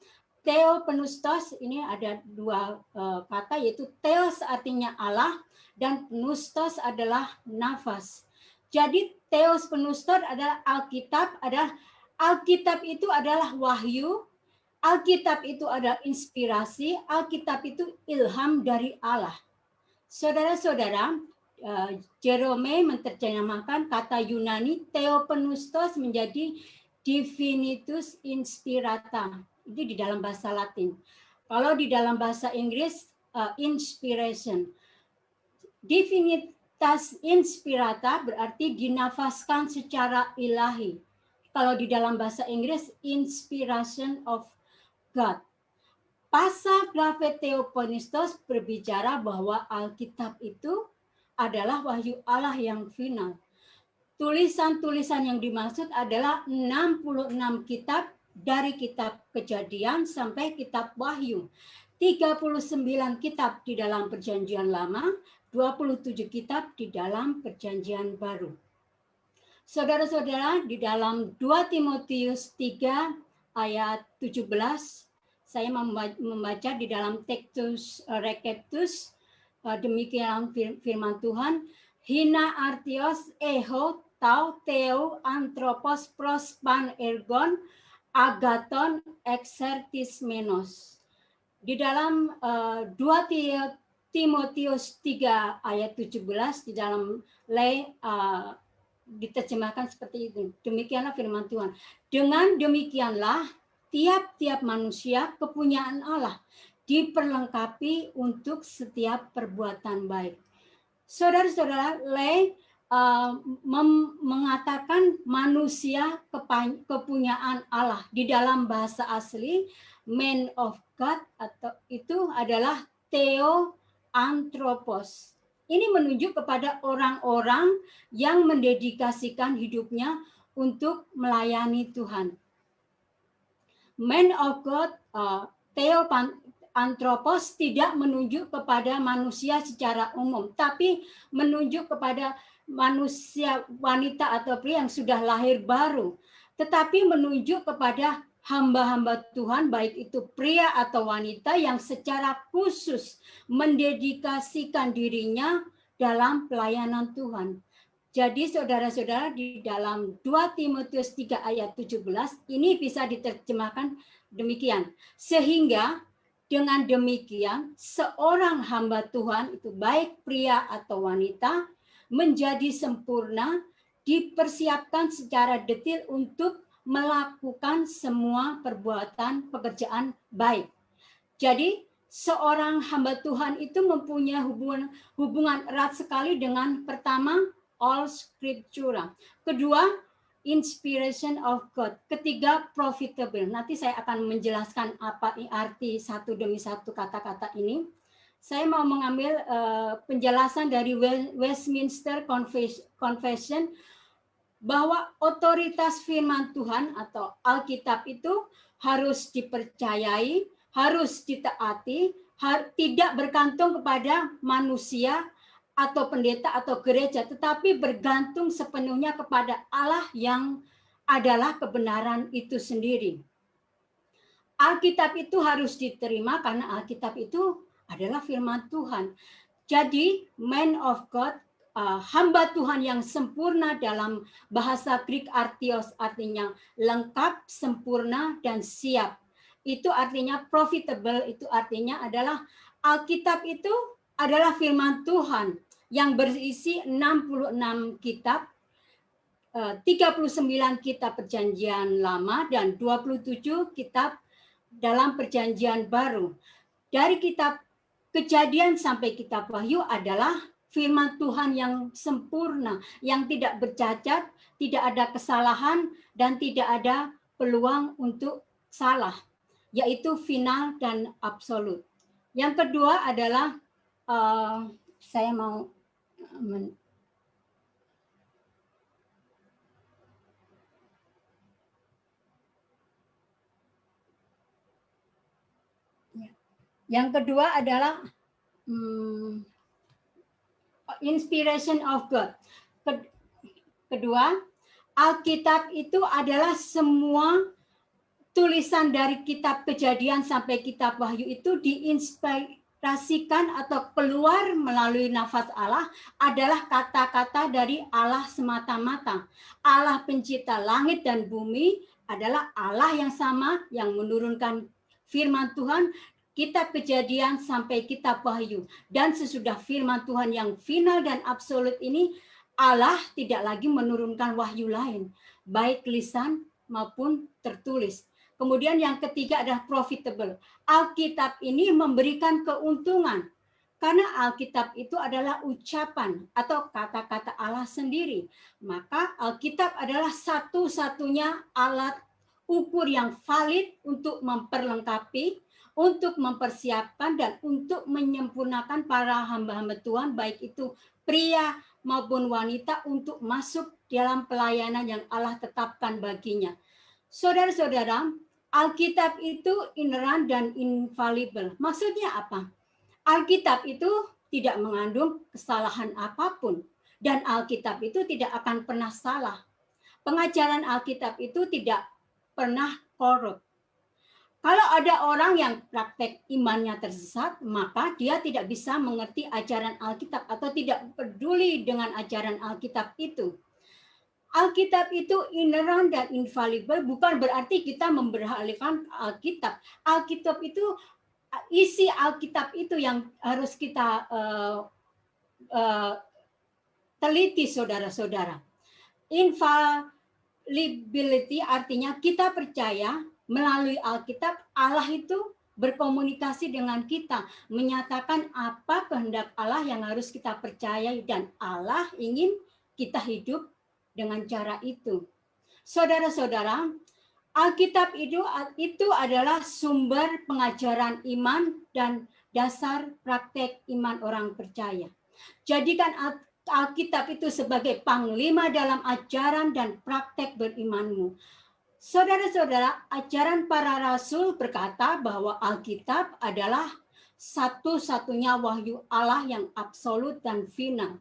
Theo penustos, ini ada dua kata, yaitu theos artinya Allah dan penustos adalah nafas. Jadi theos penustos adalah Alkitab itu adalah wahyu, Alkitab itu adalah inspirasi, Alkitab itu ilham dari Allah. Saudara-saudara, Jerome menerjemahkan kata Yunani theopenustos menjadi divinitus inspirata. Itu di dalam bahasa Latin. Kalau di dalam bahasa Inggris, inspiration. Divinitas inspirata berarti dinafaskan secara ilahi. Kalau di dalam bahasa Inggris, inspiration of God. Pasa grave theoponistos berbicara bahwa Alkitab itu adalah wahyu Allah yang final. Tulisan-tulisan yang dimaksud adalah 66 kitab dari kitab Kejadian sampai kitab Wahyu. 39 kitab di dalam Perjanjian Lama, 27 kitab di dalam Perjanjian Baru. Saudara-saudara, di dalam 2 Timotius 3 ayat 17, saya membaca di dalam Textus Receptus, demikian firman Tuhan, hina artios eho tau teu anthropos pros pan ergon agaton exertis menos. Di dalam 2 Timotius 3 ayat 17 di dalam diterjemahkan seperti itu. Demikianlah firman Tuhan. Dengan demikianlah tiap-tiap manusia kepunyaan Allah diperlengkapi untuk setiap perbuatan baik. Saudara-saudara, mengatakan manusia kepunyaan Allah di dalam bahasa asli man of God atau itu adalah theoanthropos. Ini menunjuk kepada orang-orang yang mendedikasikan hidupnya untuk melayani Tuhan. Man of God, theoanthropos tidak menunjuk kepada manusia secara umum, tapi menunjuk kepada manusia wanita atau pria yang sudah lahir baru, tetapi menunjuk kepada hamba-hamba Tuhan, baik itu pria atau wanita yang secara khusus mendedikasikan dirinya dalam pelayanan Tuhan. Jadi saudara-saudara, di dalam 2 Timotius 3 ayat 17 ini bisa diterjemahkan demikian. Sehingga dengan demikian seorang hamba Tuhan itu baik pria atau wanita menjadi sempurna, dipersiapkan secara detail untuk melakukan semua perbuatan pekerjaan baik. Jadi seorang hamba Tuhan itu mempunyai hubungan erat sekali dengan pertama all scriptura, kedua inspiration of God, ketiga profitable. Nanti saya akan menjelaskan apa arti satu demi satu kata-kata ini. Saya mau mengambil penjelasan dari Westminster Confession bahwa otoritas firman Tuhan atau Alkitab itu harus dipercayai, harus ditaati, tidak bergantung kepada manusia atau pendeta atau gereja, tetapi bergantung sepenuhnya kepada Allah yang adalah kebenaran itu sendiri. Alkitab itu harus diterima karena Alkitab itu adalah firman Tuhan. Jadi, man of God, hamba Tuhan yang sempurna, dalam bahasa Greek artios artinya lengkap, sempurna, dan siap. Itu artinya profitable, itu artinya adalah Alkitab itu adalah firman Tuhan yang berisi 66 kitab, 39 kitab perjanjian lama, dan 27 kitab dalam perjanjian baru. Dari kitab Kejadian sampai kitab Wahyu adalah firman Tuhan yang sempurna, yang tidak bercacat, tidak ada kesalahan, dan tidak ada peluang untuk salah, yaitu final dan absolut. Yang kedua adalah, saya mau Yang kedua adalah inspiration of God. Kedua, Alkitab itu adalah semua tulisan dari kitab Kejadian sampai kitab Wahyu itu diinspirasikan atau keluar melalui nafas Allah, adalah kata-kata dari Allah semata-mata. Allah pencipta langit dan bumi adalah Allah yang sama yang menurunkan firman Tuhan, kitab Kejadian sampai kitab Wahyu. Dan sesudah firman Tuhan yang final dan absolut ini, Allah tidak lagi menurunkan wahyu lain, baik lisan maupun tertulis. Kemudian yang ketiga adalah profitable. Alkitab ini memberikan keuntungan, karena Alkitab itu adalah ucapan atau kata-kata Allah sendiri. Maka Alkitab adalah satu-satunya alat ukur yang valid untuk memperlengkapi, untuk mempersiapkan, dan untuk menyempurnakan para hamba-hamba Tuhan, baik itu pria maupun wanita, untuk masuk dalam pelayanan yang Allah tetapkan baginya. Saudara-saudara, Alkitab itu inerrant dan infallible. Maksudnya apa? Alkitab itu tidak mengandung kesalahan apapun, dan Alkitab itu tidak akan pernah salah. Pengajaran Alkitab itu tidak pernah korup. Kalau ada orang yang praktek imannya tersesat, maka dia tidak bisa mengerti ajaran Alkitab atau tidak peduli dengan ajaran Alkitab itu. Alkitab itu inerrant dan infallible bukan berarti kita memberhalikan Alkitab. Alkitab itu, isi Alkitab itu yang harus kita teliti, saudara-saudara. Infallibility artinya kita percaya melalui Alkitab Allah itu berkomunikasi dengan kita, menyatakan apa kehendak Allah yang harus kita percayai, dan Allah ingin kita hidup dengan cara itu. Saudara-saudara, Alkitab itu adalah sumber pengajaran iman dan dasar praktek iman orang percaya. Jadikan Alkitab itu sebagai panglima dalam ajaran dan praktek berimanmu. Saudara-saudara, ajaran para rasul berkata bahwa Alkitab adalah satu-satunya wahyu Allah yang absolut dan final.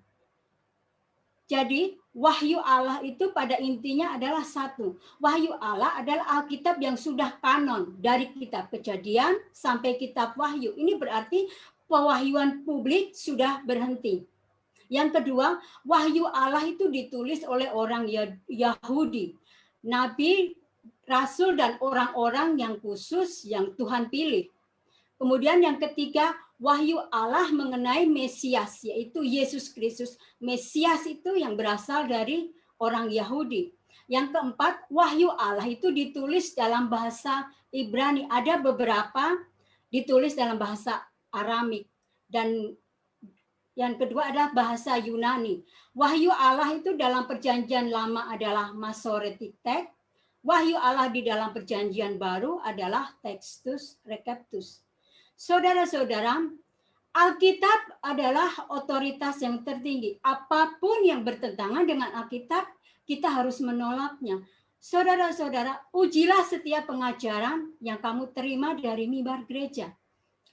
Jadi, wahyu Allah itu pada intinya adalah satu. Wahyu Allah adalah Alkitab yang sudah kanon, dari kitab Kejadian sampai kitab Wahyu. Ini berarti pewahyuan publik sudah berhenti. Yang kedua, wahyu Allah itu ditulis oleh orang Yahudi, nabi, rasul, dan orang-orang yang khusus yang Tuhan pilih. Kemudian yang ketiga, wahyu Allah mengenai Mesias, yaitu Yesus Kristus. Mesias itu yang berasal dari orang Yahudi. Yang keempat, wahyu Allah itu ditulis dalam bahasa Ibrani. Ada beberapa ditulis dalam bahasa Aramik, dan yang kedua adalah bahasa Yunani. Wahyu Allah itu dalam Perjanjian Lama adalah Masoretic Text. Wahyu Allah di dalam Perjanjian Baru adalah Textus Receptus. Saudara-saudara, Alkitab adalah otoritas yang tertinggi. Apapun yang bertentangan dengan Alkitab, kita harus menolaknya. Saudara-saudara, ujilah setiap pengajaran yang kamu terima dari mimbar gereja.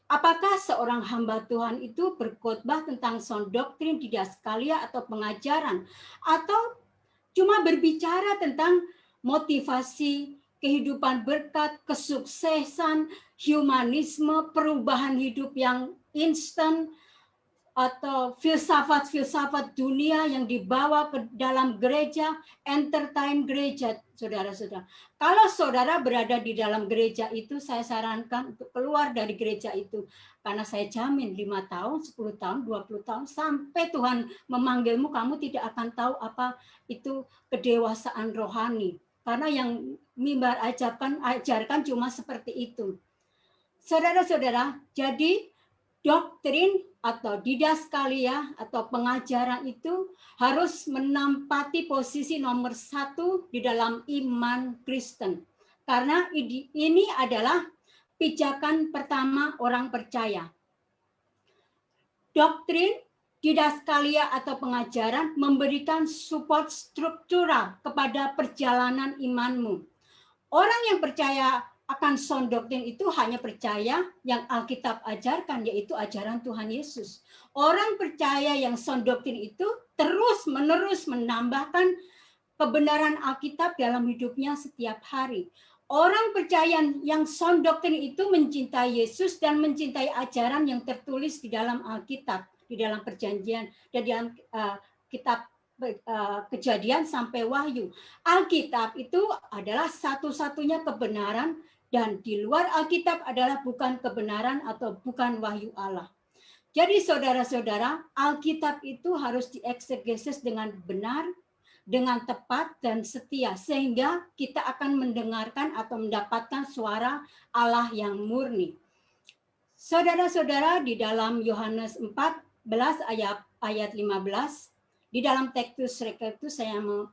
Apakah seorang hamba Tuhan itu berkhotbah tentang sound doktrin, didaskalia, atau pengajaran, atau cuma berbicara tentang motivasi, kehidupan berkat, kesuksesan, humanisme, perubahan hidup yang instan, atau filsafat-filsafat dunia yang dibawa ke dalam gereja, entertain gereja, saudara-saudara. Kalau saudara berada di dalam gereja itu, saya sarankan untuk keluar dari gereja itu. Karena saya jamin 5 tahun, 10 tahun, 20 tahun, sampai Tuhan memanggilmu, kamu tidak akan tahu apa itu kedewasaan rohani. Karena yang mimbar ajarkan cuma seperti itu. Saudara-saudara, jadi doktrin atau didaskalia atau pengajaran itu harus menempati posisi nomor 1 di dalam iman Kristen. Karena ini adalah pijakan pertama orang percaya. Doktrin, didaskalia atau pengajaran memberikan support struktural kepada perjalanan imanmu. Orang yang percaya akan sound doktrin itu hanya percaya yang Alkitab ajarkan, yaitu ajaran Tuhan Yesus. Orang percaya yang sound doktrin itu terus-menerus menambahkan kebenaran Alkitab dalam hidupnya setiap hari. Orang percaya yang sound doktrin itu mencintai Yesus dan mencintai ajaran yang tertulis di dalam Alkitab, di dalam perjanjian, dan di dalam kitab Kejadian sampai Wahyu. Alkitab itu adalah satu-satunya kebenaran, dan di luar Alkitab adalah bukan kebenaran atau bukan wahyu Allah. Jadi saudara-saudara, Alkitab itu harus dieksegesis dengan benar, dengan tepat dan setia, sehingga kita akan mendengarkan atau mendapatkan suara Allah yang murni. Saudara-saudara, di dalam Yohanes 14 ayat 15, di dalam Textus Receptus saya mau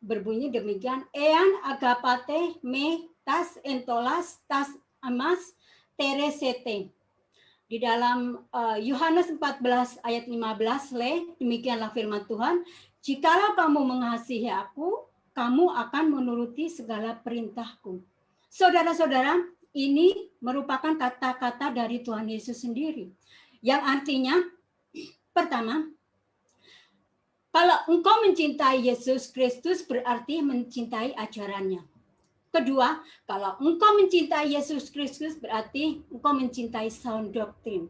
berbunyi demikian: Ean agapate me tas entolas tas amas teresete. Di dalam Yohanes 14 ayat 15 demikianlah firman Tuhan, jikalau kamu mengasihi aku, kamu akan menuruti segala perintahku. Saudara-saudara, ini merupakan kata-kata dari Tuhan Yesus sendiri, yang artinya, pertama, kalau engkau mencintai Yesus Kristus berarti mencintai ajarannya. Kedua, kalau engkau mencintai Yesus Kristus berarti engkau mencintai sound doktrin.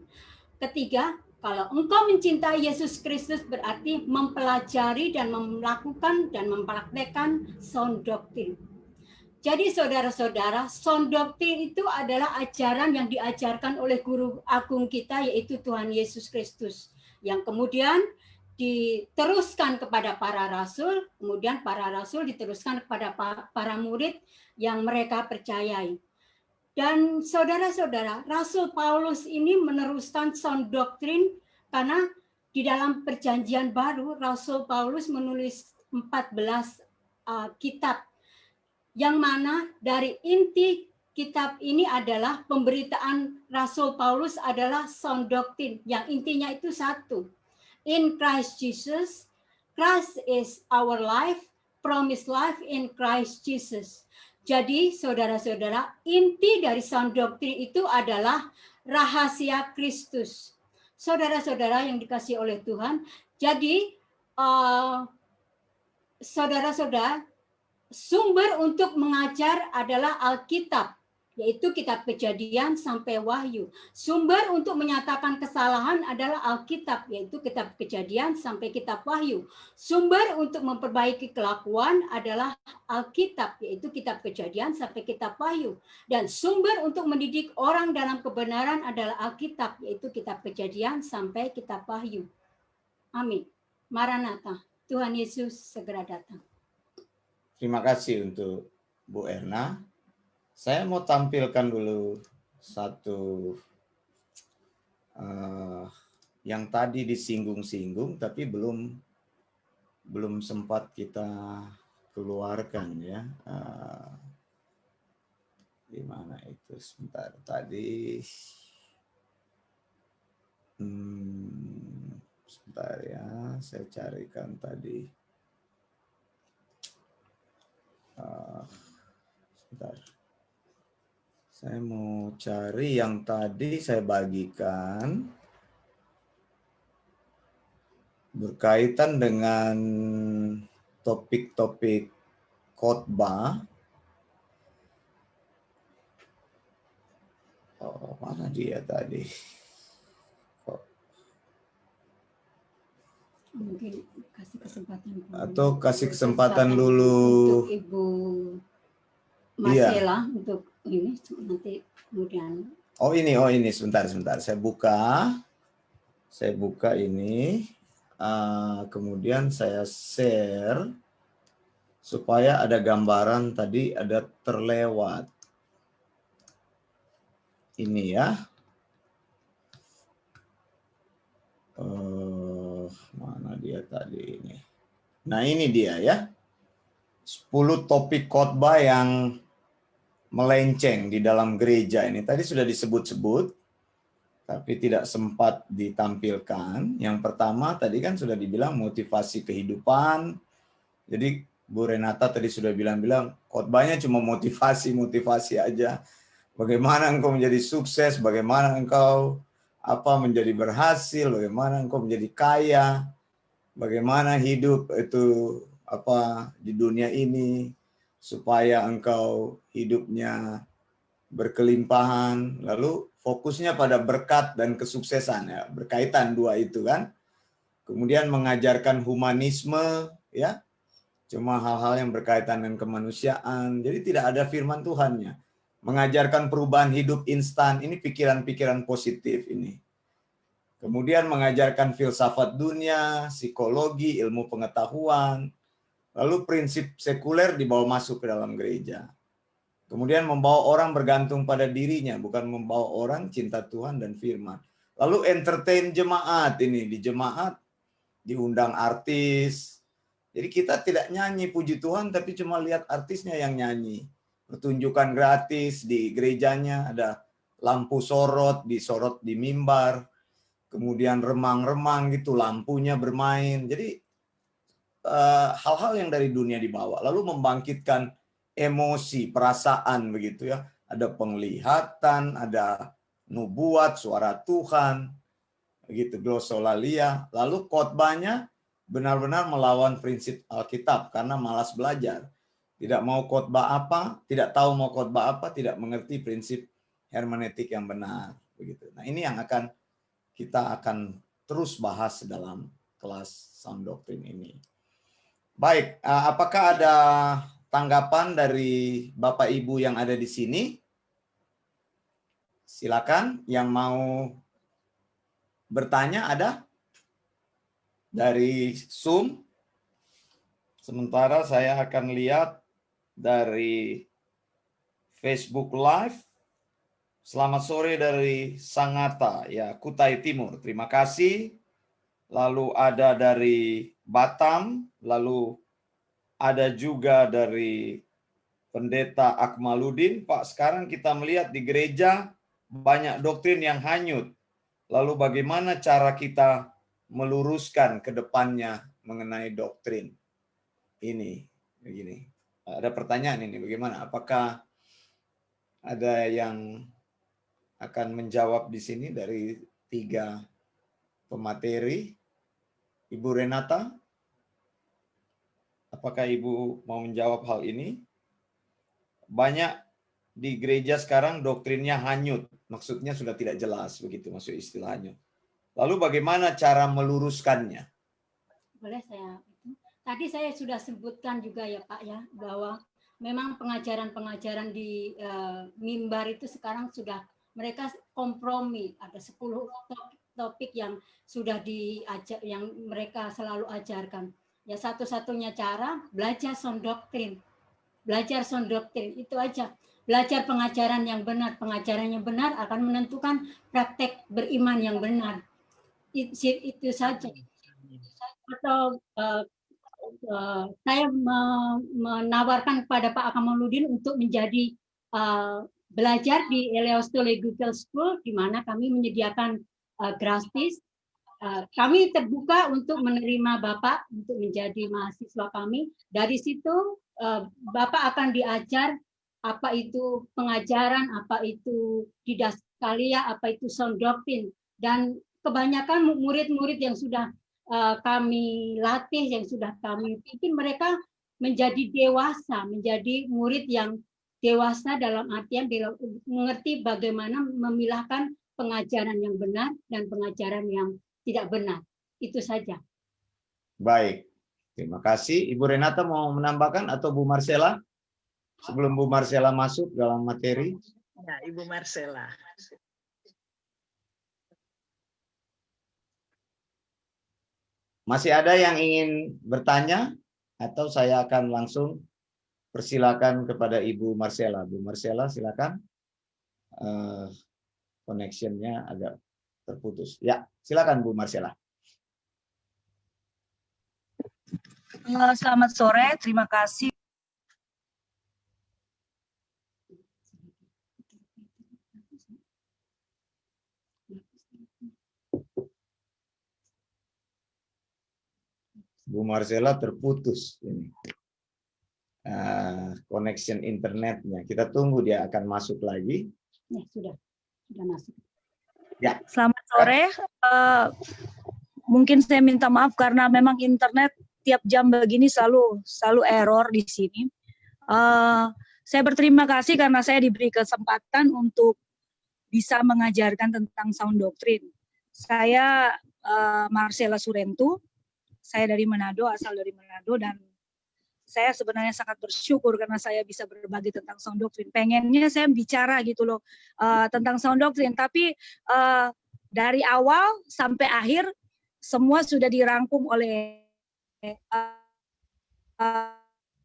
Ketiga, kalau engkau mencintai Yesus Kristus berarti mempelajari dan melakukan dan mempraktekkan sound doktrin. Jadi saudara-saudara, sound doktrin itu adalah ajaran yang diajarkan oleh guru agung kita, yaitu Tuhan Yesus Kristus, yang kemudian diteruskan kepada para rasul, kemudian para rasul diteruskan kepada para murid yang mereka percayai. Dan saudara-saudara, Rasul Paulus ini meneruskan sound doktrin karena di dalam Perjanjian Baru, Rasul Paulus menulis 14 kitab, yang mana dari inti kitab ini adalah pemberitaan Rasul Paulus adalah sound doktrin, yang intinya itu satu. In Christ Jesus, Christ is our life, promised life in Christ Jesus. Jadi saudara-saudara, inti dari sound doktrin itu adalah rahasia Kristus. Saudara-saudara yang dikasihi oleh Tuhan, jadi saudara-saudara, sumber untuk mengajar adalah Alkitab, yaitu kitab Kejadian sampai Wahyu. Sumber untuk menyatakan kesalahan adalah Alkitab, yaitu kitab Kejadian sampai kitab Wahyu. Sumber untuk memperbaiki kelakuan adalah Alkitab, yaitu kitab Kejadian sampai kitab Wahyu. Dan sumber untuk mendidik orang dalam kebenaran adalah Alkitab, yaitu kitab Kejadian sampai kitab Wahyu. Amin. Maranatha. Tuhan Yesus segera datang. Terima kasih untuk Bu Erna. Saya mau tampilkan dulu satu yang tadi disinggung-singgung tapi belum sempat kita keluarkan ya. Di mana itu sebentar tadi. Sebentar ya, saya carikan tadi. Sebentar. Saya mau cari yang tadi saya bagikan berkaitan dengan topik-topik khotbah. Oh, mana dia tadi? Mungkin kasih kesempatan dulu. Atau kasih kesempatan dulu untuk Ibu Marcella untuk ini nanti kemudian. Oh ini sebentar. Saya buka ini, kemudian saya share supaya ada gambaran tadi ada terlewat. Ini ya. Mana dia tadi ini? Nah ini dia ya. 10 topik khotbah yang melenceng di dalam gereja ini. Tadi sudah disebut-sebut, tapi tidak sempat ditampilkan. Yang pertama tadi kan sudah dibilang motivasi kehidupan. Jadi Bu Renata tadi sudah bilang khotbahnya cuma motivasi aja. Bagaimana engkau menjadi sukses, bagaimana engkau menjadi berhasil, bagaimana engkau menjadi kaya, bagaimana hidup itu di dunia ini supaya engkau hidupnya berkelimpahan. Lalu fokusnya pada berkat dan kesuksesan ya, berkaitan dua itu kan. Kemudian mengajarkan humanisme ya. Cuma hal-hal yang berkaitan dengan kemanusiaan. Jadi tidak ada firman Tuhannya. Mengajarkan perubahan hidup instan, ini pikiran-pikiran positif ini. Kemudian mengajarkan filsafat dunia, psikologi, ilmu pengetahuan, lalu prinsip sekuler dibawa masuk ke dalam gereja. Kemudian membawa orang bergantung pada dirinya, bukan membawa orang cinta Tuhan dan firman. Lalu entertain jemaat ini, di jemaat diundang artis. Jadi kita tidak nyanyi puji Tuhan, tapi cuma lihat artisnya yang nyanyi. Pertunjukan gratis di gerejanya, ada lampu disorot di mimbar, kemudian remang-remang gitu, lampunya bermain. Jadi hal-hal yang dari dunia dibawa, lalu membangkitkan emosi, perasaan begitu ya. Ada penglihatan, ada nubuat, suara Tuhan, begitu, glossolalia. Lalu khotbahnya benar-benar melawan prinsip Alkitab karena malas belajar. Tidak mau khotbah apa, tidak tahu mau khotbah apa, tidak mengerti prinsip hermeneutik yang benar, begitu. Nah, ini yang kita akan terus bahas dalam kelas Sound Doctrine ini. Baik, apakah ada tanggapan dari Bapak Ibu yang ada di sini? Silakan yang mau bertanya ada dari Zoom. Sementara saya akan lihat dari Facebook Live. Selamat sore dari Sangatta, ya, Kutai Timur. Terima kasih. Lalu ada dari Batam, lalu ada juga dari Pendeta Akmaludin. Pak, sekarang kita melihat di gereja banyak doktrin yang hanyut. Lalu bagaimana cara kita meluruskan ke depannya mengenai doktrin ini? Begini. Ada pertanyaan ini, bagaimana? Apakah ada yang akan menjawab di sini dari 3 pemateri? Ibu Renata, apakah Ibu mau menjawab hal ini? Banyak di gereja sekarang doktrinnya hanyut, maksudnya sudah tidak jelas, begitu maksud istilahnya. Lalu bagaimana cara meluruskannya? Boleh saya? Tadi saya sudah sebutkan juga ya Pak ya, bahwa memang pengajaran-pengajaran di mimbar itu sekarang sudah mereka kompromi. Ada 10 topik yang sudah diajar, yang mereka selalu ajarkan. Ya satu-satunya cara belajar sound doctrine. Belajar sound doctrine itu aja. belajar pengajaran yang benar. Pengajaran yang benar akan menentukan praktek beriman yang benar. Itu saja. Atau saya menawarkan kepada Pak Kamaludin untuk menjadi belajar di Eleos Theological School, di mana kami menyediakan gratis. Kami terbuka untuk menerima Bapak untuk menjadi mahasiswa kami. Dari situ Bapak akan diajar apa itu pengajaran, apa itu didaskalia, apa itu sound doctrine, dan kebanyakan murid-murid yang sudah kami latih, yang sudah kami bikin, mereka menjadi dewasa, menjadi murid yang dewasa dalam artian mengerti bagaimana memilahkan pengajaran yang benar dan pengajaran yang tidak benar. Itu saja. Baik, terima kasih. Ibu Renata mau menambahkan atau Bu Marcella? Sebelum Bu Marcella masuk dalam materi. Ya, Ibu Marcella. Masih ada yang ingin bertanya atau saya akan langsung persilakan kepada Ibu Marcella. Bu Marcella, silakan. Connection-nya agak terputus. Ya, silakan Bu Marcella. Selamat sore, terima kasih. Bu Marcella terputus ini. Connection internetnya. Kita tunggu dia akan masuk lagi. Ya, sudah masuk. Ya. Selamat sore. Mungkin saya minta maaf karena memang internet tiap jam begini selalu error di sini. Saya berterima kasih karena saya diberi kesempatan untuk bisa mengajarkan tentang sound doctrine. Saya Marcella Surentu. Saya dari Manado, asal dari Manado, dan saya sebenarnya sangat bersyukur karena saya bisa berbagi tentang sound doctrine. Pengennya saya bicara gitu loh tentang sound doctrine, tapi dari awal sampai akhir semua sudah dirangkum oleh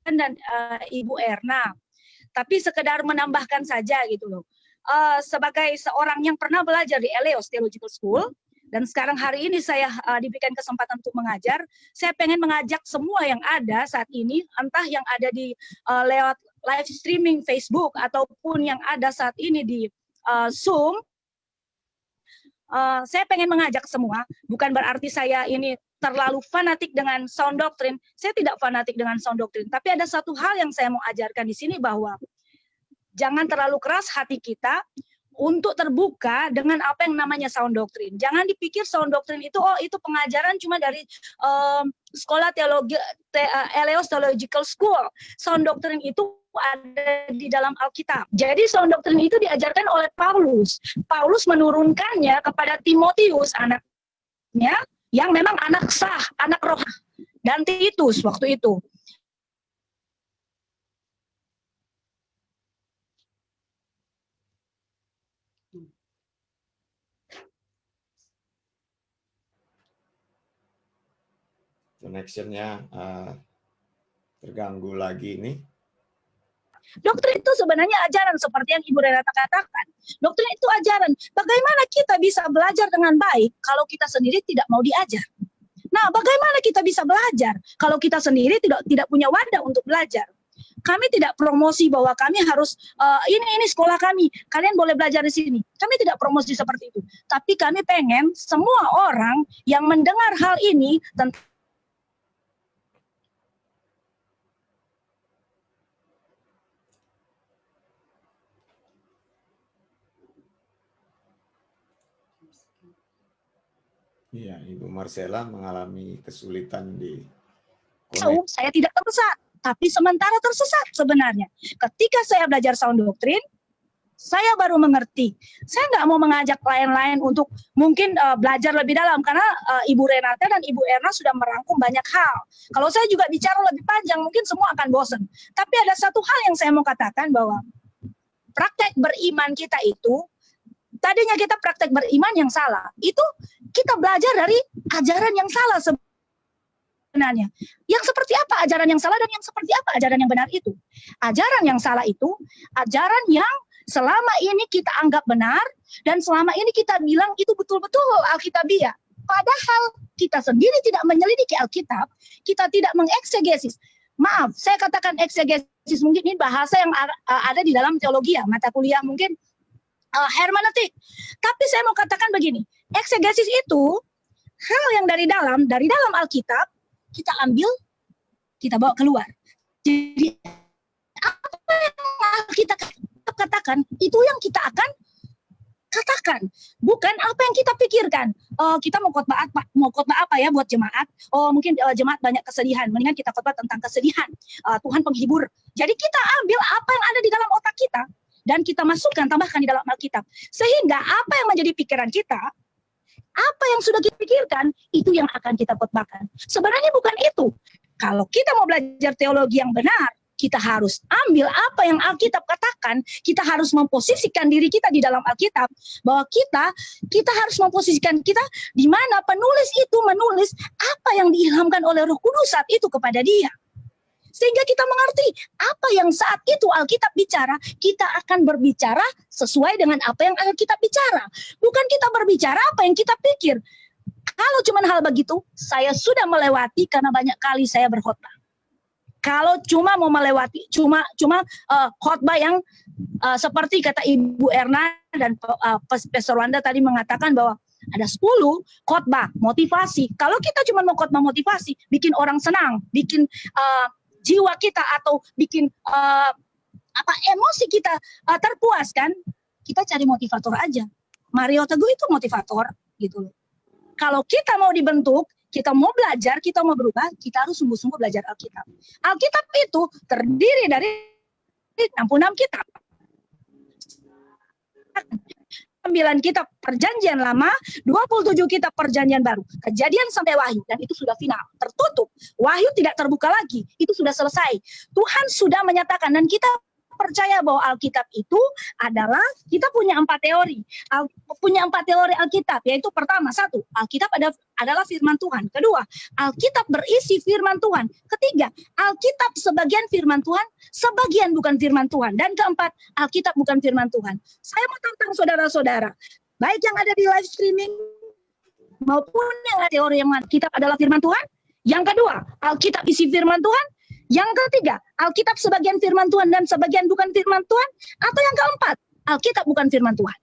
dan Ibu Erna. Tapi sekedar menambahkan saja gitu loh. Sebagai seorang yang pernah belajar di Eleos Theological School, dan sekarang hari ini saya diberikan kesempatan untuk mengajar, saya pengen mengajak semua yang ada saat ini, entah yang ada di lewat live streaming Facebook, ataupun yang ada saat ini di Zoom, saya pengen mengajak semua, bukan berarti saya ini terlalu fanatik dengan sound doctrine, saya tidak fanatik dengan sound doctrine, tapi ada satu hal yang saya mau ajarkan di sini, bahwa jangan terlalu keras hati kita untuk terbuka dengan apa yang namanya sound doctrine. Jangan dipikir sound doctrine itu, oh itu pengajaran cuma dari sekolah teologi, Eleos Theological School. Sound doctrine itu ada di dalam Alkitab. Jadi sound doctrine itu diajarkan oleh Paulus. Paulus menurunkannya kepada Timotius, anaknya, yang memang anak sah, anak roh, dan Titus waktu itu. Connection-nya terganggu lagi ini. Doktrin itu sebenarnya ajaran seperti yang Ibu Renata katakan. Doktrin itu ajaran. Bagaimana kita bisa belajar dengan baik kalau kita sendiri tidak mau diajar? Nah, bagaimana kita bisa belajar kalau kita sendiri tidak punya wadah untuk belajar? Kami tidak promosi bahwa kami harus ini sekolah kami, kalian boleh belajar di sini. Kami tidak promosi seperti itu. Tapi kami pengen semua orang yang mendengar hal ini tentang Iya, Ibu Marcella mengalami kesulitan di saya tidak tersesat, tapi sementara tersesat sebenarnya. Ketika saya belajar sound doctrine, saya baru mengerti. Saya nggak mau mengajak lain-lain untuk mungkin belajar lebih dalam, karena Ibu Renata dan Ibu Erna sudah merangkum banyak hal. Kalau saya juga bicara lebih panjang, mungkin semua akan bosan. Tapi ada satu hal yang saya mau katakan, bahwa praktek beriman kita itu, tadinya kita praktek beriman yang salah, itu kita belajar dari ajaran yang salah sebenarnya. Yang seperti apa ajaran yang salah dan yang seperti apa ajaran yang benar itu? Ajaran yang salah itu ajaran yang selama ini kita anggap benar dan selama ini kita bilang itu betul-betul Alkitabiah. Padahal kita sendiri tidak menyelidiki Alkitab, kita tidak mengeksegesis. Maaf, saya katakan eksegesis mungkin ini bahasa yang ada di dalam teologi ya, mata kuliah mungkin hermeneutik. Tapi saya mau katakan begini, eksegesis itu hal yang dari dalam Alkitab kita ambil, kita bawa keluar. Jadi apa yang kita katakan itu yang kita akan katakan, bukan apa yang kita pikirkan. Kita mau khotbah apa ya buat jemaat? Mungkin jemaat banyak kesedihan, mendingan kita khotbah tentang kesedihan. Tuhan penghibur. Jadi kita ambil apa yang ada di dalam otak kita dan kita masukkan, tambahkan di dalam Alkitab. Sehingga apa yang menjadi pikiran kita, apa yang sudah kita pikirkan, itu yang akan kita khotbahkan. Sebenarnya bukan itu. Kalau kita mau belajar teologi yang benar, kita harus ambil apa yang Alkitab katakan, kita harus memposisikan diri kita di dalam Alkitab, bahwa kita harus memposisikan kita di mana penulis itu menulis apa yang diilhamkan oleh Roh Kudus saat itu kepada dia. Sehingga kita mengerti apa yang saat itu Alkitab bicara, kita akan berbicara sesuai dengan apa yang Alkitab bicara. Bukan kita berbicara apa yang kita pikir. Kalau cuma hal begitu, saya sudah melewati karena banyak kali saya berkhotbah. Kalau cuma mau melewati, cuma khotbah yang seperti kata Ibu Erna dan Pastor Wanda tadi mengatakan bahwa ada 10 khotbah motivasi. Kalau kita cuma mau khotbah motivasi, bikin orang senang, bikin jiwa kita atau bikin emosi kita terpuaskan, kita cari motivator aja. Mario Teguh itu motivator gitu loh. Kalau kita mau dibentuk, kita mau belajar, kita mau berubah, kita harus sungguh-sungguh belajar Alkitab. Alkitab itu terdiri dari 66 kitab. 9 kitab perjanjian lama, 27 kitab perjanjian baru. Kejadian sampai Wahyu, dan itu sudah final, tertutup. Wahyu tidak terbuka lagi, itu sudah selesai. Tuhan sudah menyatakan, dan kita percaya bahwa Alkitab itu adalah, kita punya 4 teori. Punya 4 teori Alkitab, yaitu pertama, 1, Alkitab adalah firman Tuhan. Kedua, Alkitab berisi firman Tuhan. Ketiga, Alkitab sebagian firman Tuhan, sebagian bukan firman Tuhan. Dan keempat, Alkitab bukan firman Tuhan. Saya mau tantang saudara-saudara, baik yang ada di live streaming, maupun yang ada teori yang Alkitab adalah firman Tuhan. Yang kedua, Alkitab isi firman Tuhan. Yang ketiga, Alkitab sebagian firman Tuhan dan sebagian bukan firman Tuhan. Atau yang keempat, Alkitab bukan firman Tuhan.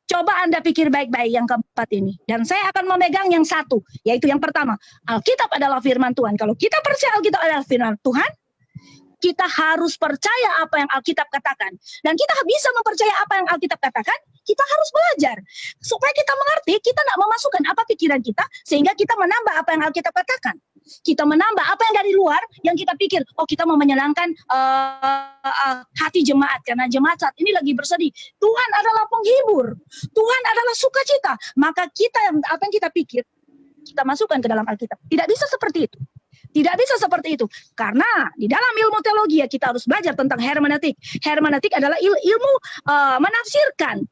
Coba Anda pikir baik-baik yang keempat ini. Dan saya akan memegang yang satu, yaitu yang pertama. Alkitab adalah firman Tuhan. Kalau kita percaya Alkitab adalah firman Tuhan, kita harus percaya apa yang Alkitab katakan. Dan kita bisa mempercaya apa yang Alkitab katakan, kita harus belajar. Supaya kita mengerti, kita tidak memasukkan apa pikiran kita, sehingga kita menambah apa yang Alkitab katakan. Kita menambah apa yang dari luar, yang kita pikir, kita mau menyenangkan hati jemaat, karena jemaat saat ini lagi bersedih. Tuhan adalah penghibur, Tuhan adalah sukacita. Maka apa yang kita pikir, kita masukkan ke dalam Alkitab. Tidak bisa seperti itu. Tidak bisa seperti itu. Karena di dalam ilmu teologi kita harus belajar tentang hermeneutik. Hermeneutik adalah ilmu menafsirkan.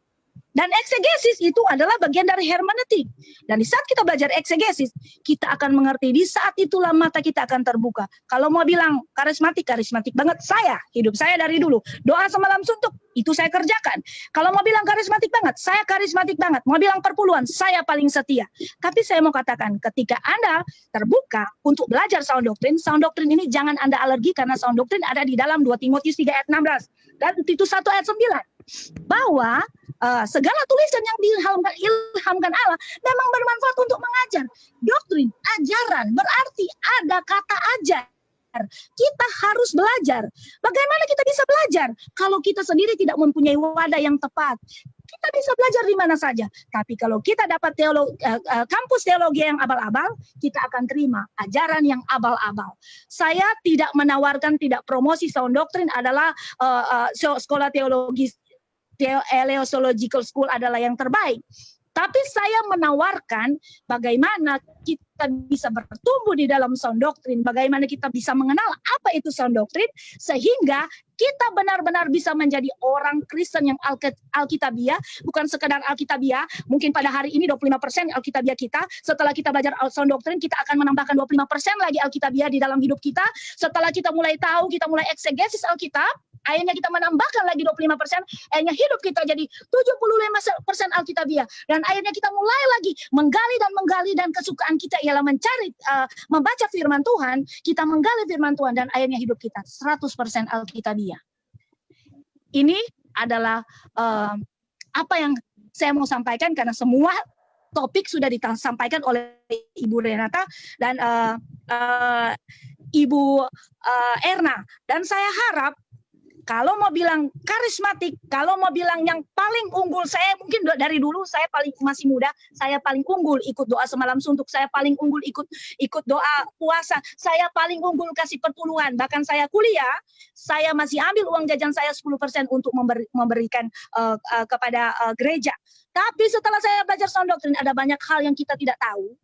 Dan eksegesis itu adalah bagian dari hermeneutik. Dan di saat kita belajar eksegesis, kita akan mengerti. Di saat itulah mata kita akan terbuka. Kalau mau bilang karismatik banget. Hidup saya dari dulu. Doa semalam suntuk, itu saya kerjakan. Kalau mau bilang karismatik banget, saya karismatik banget. Mau bilang perpuluhan, saya paling setia. Tapi saya mau katakan, ketika Anda terbuka untuk belajar sound doktrin ini jangan Anda alergi, karena sound doktrin ada di dalam 2 Timotius 3 ayat 16. Dan Titus 1 ayat 9. Bahwa segala tulisan yang diilhamkan Allah memang bermanfaat untuk mengajar. Doktrin, ajaran, berarti ada kata ajar. Kita harus belajar. Bagaimana kita bisa belajar kalau kita sendiri tidak mempunyai wadah yang tepat? Kita bisa belajar di mana saja. Tapi kalau kita dapat kampus teologi yang abal-abal, kita akan terima ajaran yang abal-abal. Saya tidak menawarkan, tidak promosi sound doktrin adalah sekolah teologi Eleusological School adalah yang terbaik. Tapi saya menawarkan bagaimana kita bisa bertumbuh di dalam sound doctrine, bagaimana kita bisa mengenal apa itu sound doctrine, sehingga kita benar-benar bisa menjadi orang Kristen yang Alkitabiah, bukan sekedar Alkitabiah. Mungkin pada hari ini 25% Alkitabiah kita, setelah kita belajar sound doctrine, kita akan menambahkan 25% lagi Alkitabiah di dalam hidup kita. Setelah kita mulai tahu, kita mulai eksegesis Alkitab, akhirnya kita menambahkan lagi 25%, akhirnya hidup kita jadi 75% Alkitabiah. Dan akhirnya kita mulai lagi menggali, dan kesukaan kita ialah mencari, membaca firman Tuhan, kita menggali firman Tuhan, dan akhirnya hidup kita 100% Alkitabiah. Ini adalah apa yang saya mau sampaikan, karena semua topik sudah disampaikan oleh Ibu Renata dan Ibu Erna. Dan saya harap, kalau mau bilang karismatik, kalau mau bilang yang paling unggul, saya mungkin dari dulu saya masih muda, saya paling unggul ikut doa semalam suntuk, saya paling unggul ikut doa puasa, saya paling unggul kasih perpuluhan. Bahkan saya kuliah, saya masih ambil uang jajan saya 10% untuk memberikan kepada gereja. Tapi setelah saya belajar sound doctrine, ada banyak hal yang kita tidak tahu.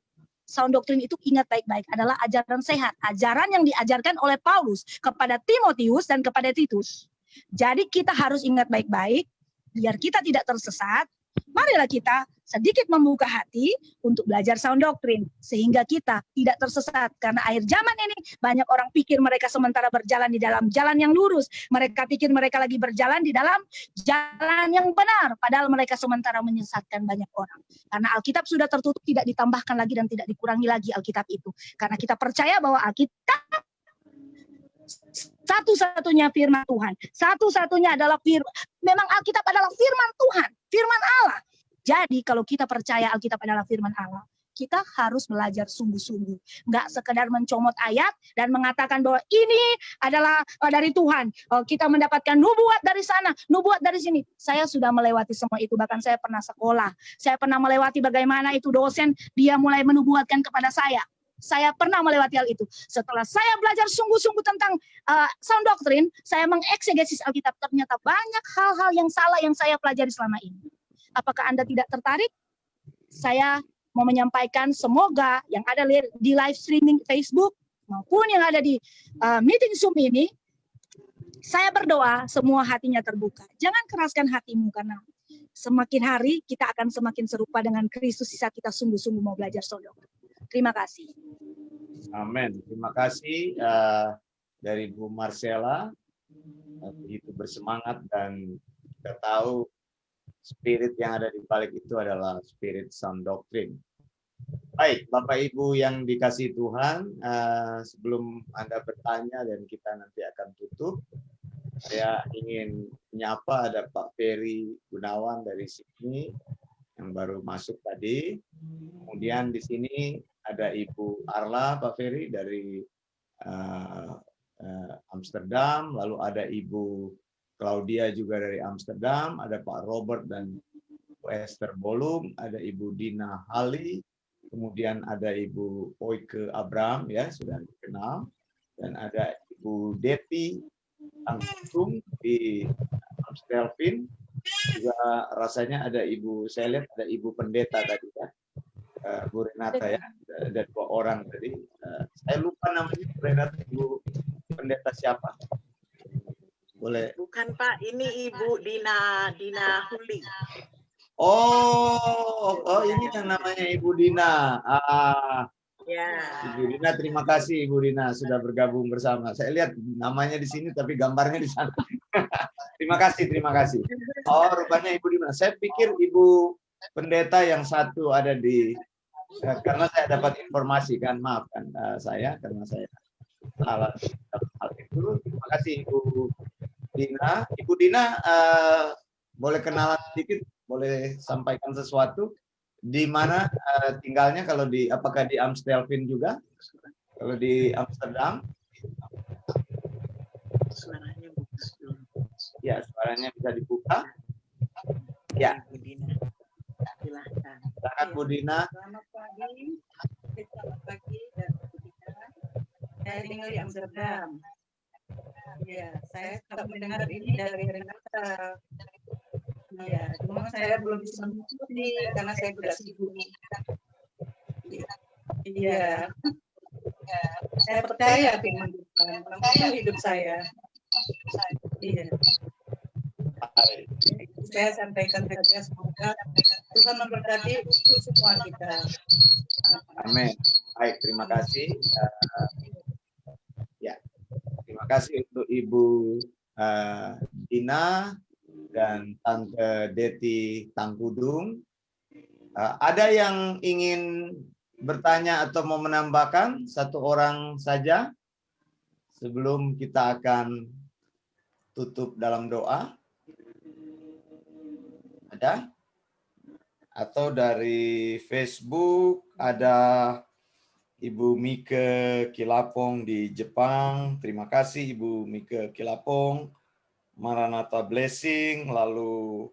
Sound doctrine itu, ingat baik-baik, adalah ajaran sehat, ajaran yang diajarkan oleh Paulus kepada Timotius dan kepada Titus. Jadi kita harus ingat baik-baik, biar kita tidak tersesat. Marilah kita sedikit membuka hati untuk belajar sound doctrine, sehingga kita tidak tersesat. Karena akhir zaman ini banyak orang pikir mereka sementara berjalan di dalam jalan yang lurus. Mereka pikir mereka lagi berjalan di dalam jalan yang benar, padahal mereka sementara menyesatkan banyak orang. Karena Alkitab sudah tertutup, tidak ditambahkan lagi dan tidak dikurangi lagi Alkitab itu. Karena kita percaya bahwa Alkitab satu-satunya firman Tuhan. Satu-satunya adalah memang Alkitab adalah firman Tuhan, firman Allah. Jadi kalau kita percaya Alkitab adalah firman Allah, kita harus belajar sungguh-sungguh. Nggak sekedar mencomot ayat dan mengatakan bahwa ini adalah dari Tuhan. Kita mendapatkan nubuat dari sana, nubuat dari sini. Saya sudah melewati semua itu. Bahkan saya pernah sekolah. Saya pernah melewati bagaimana itu dosen, dia mulai menubuatkan kepada saya. Saya pernah melewati hal itu. Setelah saya belajar sungguh-sungguh tentang sound doctrine, saya mengeksegesis Alkitab. Ternyata banyak hal-hal yang salah yang saya pelajari selama ini. Apakah Anda tidak tertarik? Saya mau menyampaikan, semoga yang ada di live streaming Facebook maupun yang ada di meeting Zoom ini, saya berdoa semua hatinya terbuka. Jangan keraskan hatimu, karena semakin hari kita akan semakin serupa dengan Kristus saat kita sungguh-sungguh mau belajar sound doctrine. Terima kasih. Amin. Terima kasih dari Bu Marcella, begitu bersemangat, dan kita tahu spirit yang ada di balik itu adalah spirit sound doctrine. Baik, Bapak Ibu yang dikasihi Tuhan, sebelum Anda bertanya dan kita nanti akan tutup, saya ingin menyapa ada Pak Ferry Gunawan dari sini yang baru masuk tadi. Kemudian di sini ada Ibu Arla, Pak Ferry dari Amsterdam, lalu ada Ibu Claudia juga dari Amsterdam, ada Pak Robert dan Bu Esther Bolum, ada Ibu Dina Hali, kemudian ada Ibu Oike Abraham, ya sudah dikenal, dan ada Ibu Deti Angkusung di Amstelveen, juga rasanya ada Ibu, saya lihat ada Ibu Pendeta tadi ya, Bu Renata ya, ada 2 orang tadi. Saya lupa namanya Bu Renata, Ibu Pendeta siapa? Boleh. Bukan Pak, ini Ibu Dina Huli. Oh, ini yang namanya Ibu Dina. Ya. Ibu Dina, terima kasih Ibu Dina sudah bergabung bersama. Saya lihat namanya di sini tapi gambarnya di sana. Terima kasih. Oh, rupanya Ibu Dina. Saya pikir Ibu Pendeta yang satu ada di, karena saya dapat informasi kan, maafkan saya karena saya salah hal itu. Terima kasih Ibu Dina. Ibu Dina, boleh kenalan sedikit, boleh sampaikan sesuatu. Di mana tinggalnya, kalau di, apakah di Amstelveen juga? Kalau di Amsterdam? Suaranya bagus dulu. Ya, suaranya bisa dibuka. Ya. Bu Dina. Silahkan. Silakan Bu Dina. Selamat pagi dan ketika saya tinggal di Amsterdam. Ya, saya tetap mendengar ini dari Renata. Iya, cuma saya belum bisa mengikuti karena saya juga sibuk. Iya, saya percaya firman Tuhan, itu hidup saya. Iya, Baik. saya sampaikan saja, semoga Tuhan memberkati untuk semua kita. Amin. Baik, terima kasih. Ya, terima kasih untuk Ibu Dina dan Tante Deti Tangkudung. Ada yang ingin bertanya atau mau menambahkan? Satu orang saja sebelum kita akan tutup dalam doa. Ada? Atau dari Facebook ada Ibu Mike Kilapong di Jepang. Terima kasih Ibu Mike Kilapong. Maranatha Blessing. Lalu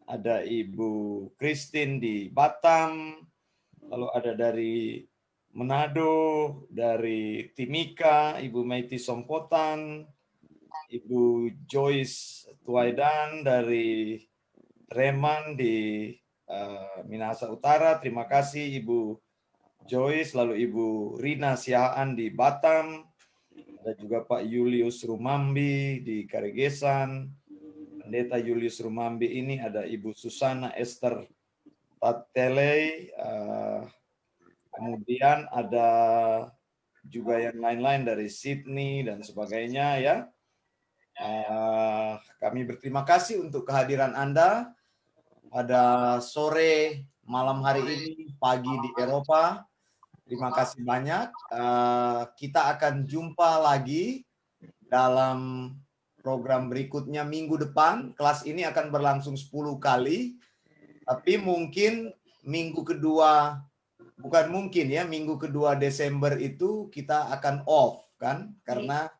ada Ibu Christine di Batam. Lalu ada dari Manado, dari Timika, Ibu Maiti Sompotan, Ibu Joyce Tuaidan dari Reman di Minahasa Utara. Terima kasih Ibu Joyce, lalu Ibu Rina Sihaan di Batam, ada juga Pak Julius Rumambi di Karegesan, Pendeta Julius Rumambi ini ada Ibu Susana Esther Tatelei, kemudian ada juga yang lain-lain dari Sydney dan sebagainya ya. Kami berterima kasih untuk kehadiran Anda pada sore malam hari ini, pagi di Eropa. Terima kasih banyak. Kita akan jumpa lagi dalam program berikutnya minggu depan. Kelas ini akan berlangsung 10 kali. Tapi mungkin minggu kedua, bukan mungkin ya, minggu kedua Desember itu kita akan off kan? Karena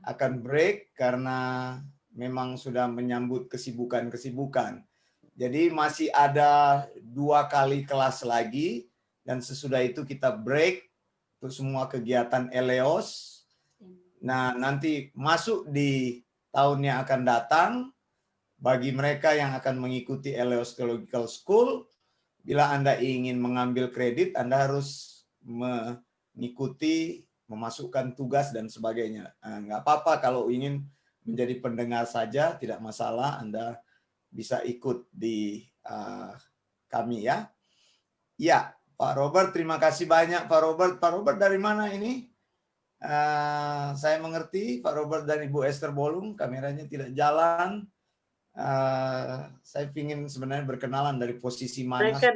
akan break karena memang sudah menyambut kesibukan-kesibukan. Jadi masih ada 2 kali kelas lagi dan sesudah itu kita break untuk semua kegiatan Eleos. Nah, nanti masuk di tahun yang akan datang bagi mereka yang akan mengikuti Eleos Theological School, bila Anda ingin mengambil kredit, Anda harus mengikuti, memasukkan tugas dan sebagainya. Nggak apa-apa kalau ingin menjadi pendengar saja, tidak masalah, Anda bisa ikut di kami ya. Ya, Pak Robert, terima kasih banyak Pak Robert. Pak Robert dari mana ini? Saya mengerti Pak Robert dan Ibu Esther Bolung, kameranya tidak jalan. Saya ingin sebenarnya berkenalan dari posisi mana. Mereka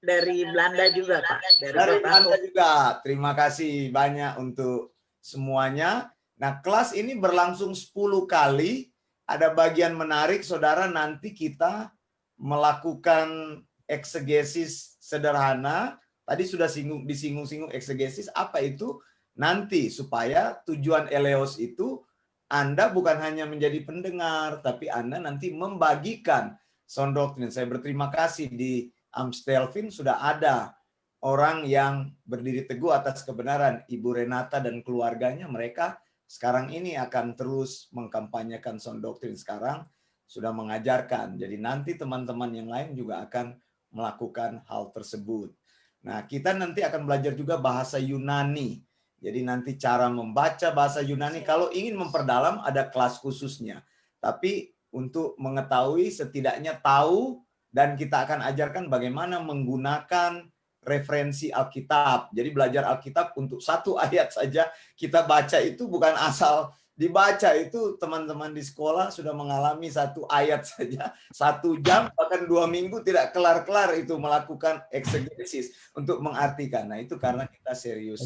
dari Belanda juga Pak. Dari Belanda juga. Terima kasih banyak untuk semuanya. Nah, kelas ini berlangsung 10 kali. Ada bagian menarik, saudara, nanti kita melakukan eksegesis sederhana. Tadi sudah disinggung-singgung eksegesis. Apa itu? Nanti supaya tujuan Eleos itu Anda bukan hanya menjadi pendengar, tapi Anda nanti membagikan sound doctrine. Saya berterima kasih di Amstelveen sudah ada orang yang berdiri teguh atas kebenaran. Ibu Renata dan keluarganya, mereka sekarang ini akan terus mengkampanyekan sound doctrine, sekarang sudah mengajarkan. Jadi nanti teman-teman yang lain juga akan melakukan hal tersebut. Nah, kita nanti akan belajar juga bahasa Yunani. Jadi nanti cara membaca bahasa Yunani, kalau ingin memperdalam ada kelas khususnya. Tapi untuk mengetahui, setidaknya tahu, dan kita akan ajarkan bagaimana menggunakan referensi Alkitab. Jadi belajar Alkitab untuk 1 ayat saja kita baca itu bukan asal dibaca, itu teman-teman di sekolah sudah mengalami 1 ayat saja 1 jam bahkan 2 minggu tidak kelar-kelar itu melakukan eksegesis untuk mengartikan. Nah, itu karena kita serius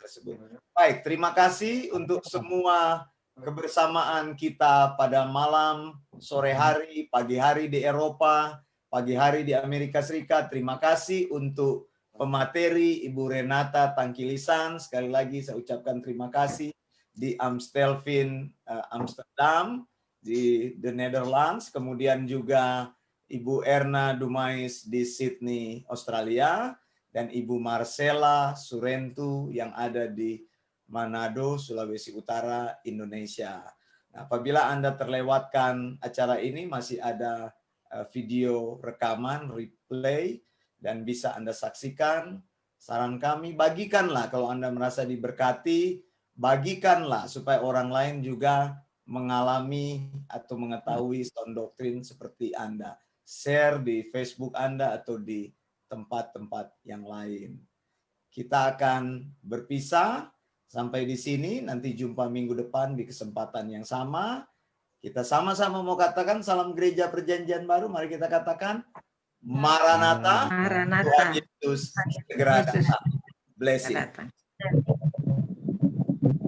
tersebut. Baik, terima kasih untuk semua kebersamaan kita pada malam, sore hari, pagi hari di Eropa, pagi hari di Amerika Serikat. Terima kasih untuk pemateri Ibu Renata Tangkilisan. Sekali lagi saya ucapkan terima kasih di Amstelveen, Amsterdam, di The Netherlands. Kemudian juga Ibu Erna Dumais di Sydney, Australia. Dan Ibu Marcella Surentu yang ada di Manado, Sulawesi Utara, Indonesia. Nah, apabila Anda terlewatkan acara ini, masih ada video rekaman, replay, dan bisa Anda saksikan. Saran kami, bagikanlah kalau Anda merasa diberkati, bagikanlah supaya orang lain juga mengalami atau mengetahui sound doctrine seperti Anda. Share di Facebook Anda atau di tempat-tempat yang lain. Kita akan berpisah sampai di sini, nanti jumpa minggu depan di kesempatan yang sama. Kita sama-sama mau katakan salam gereja perjanjian baru, mari kita katakan Maranatha, Maranatha. Tuhan Yesus segera datang. Blessing. Datang.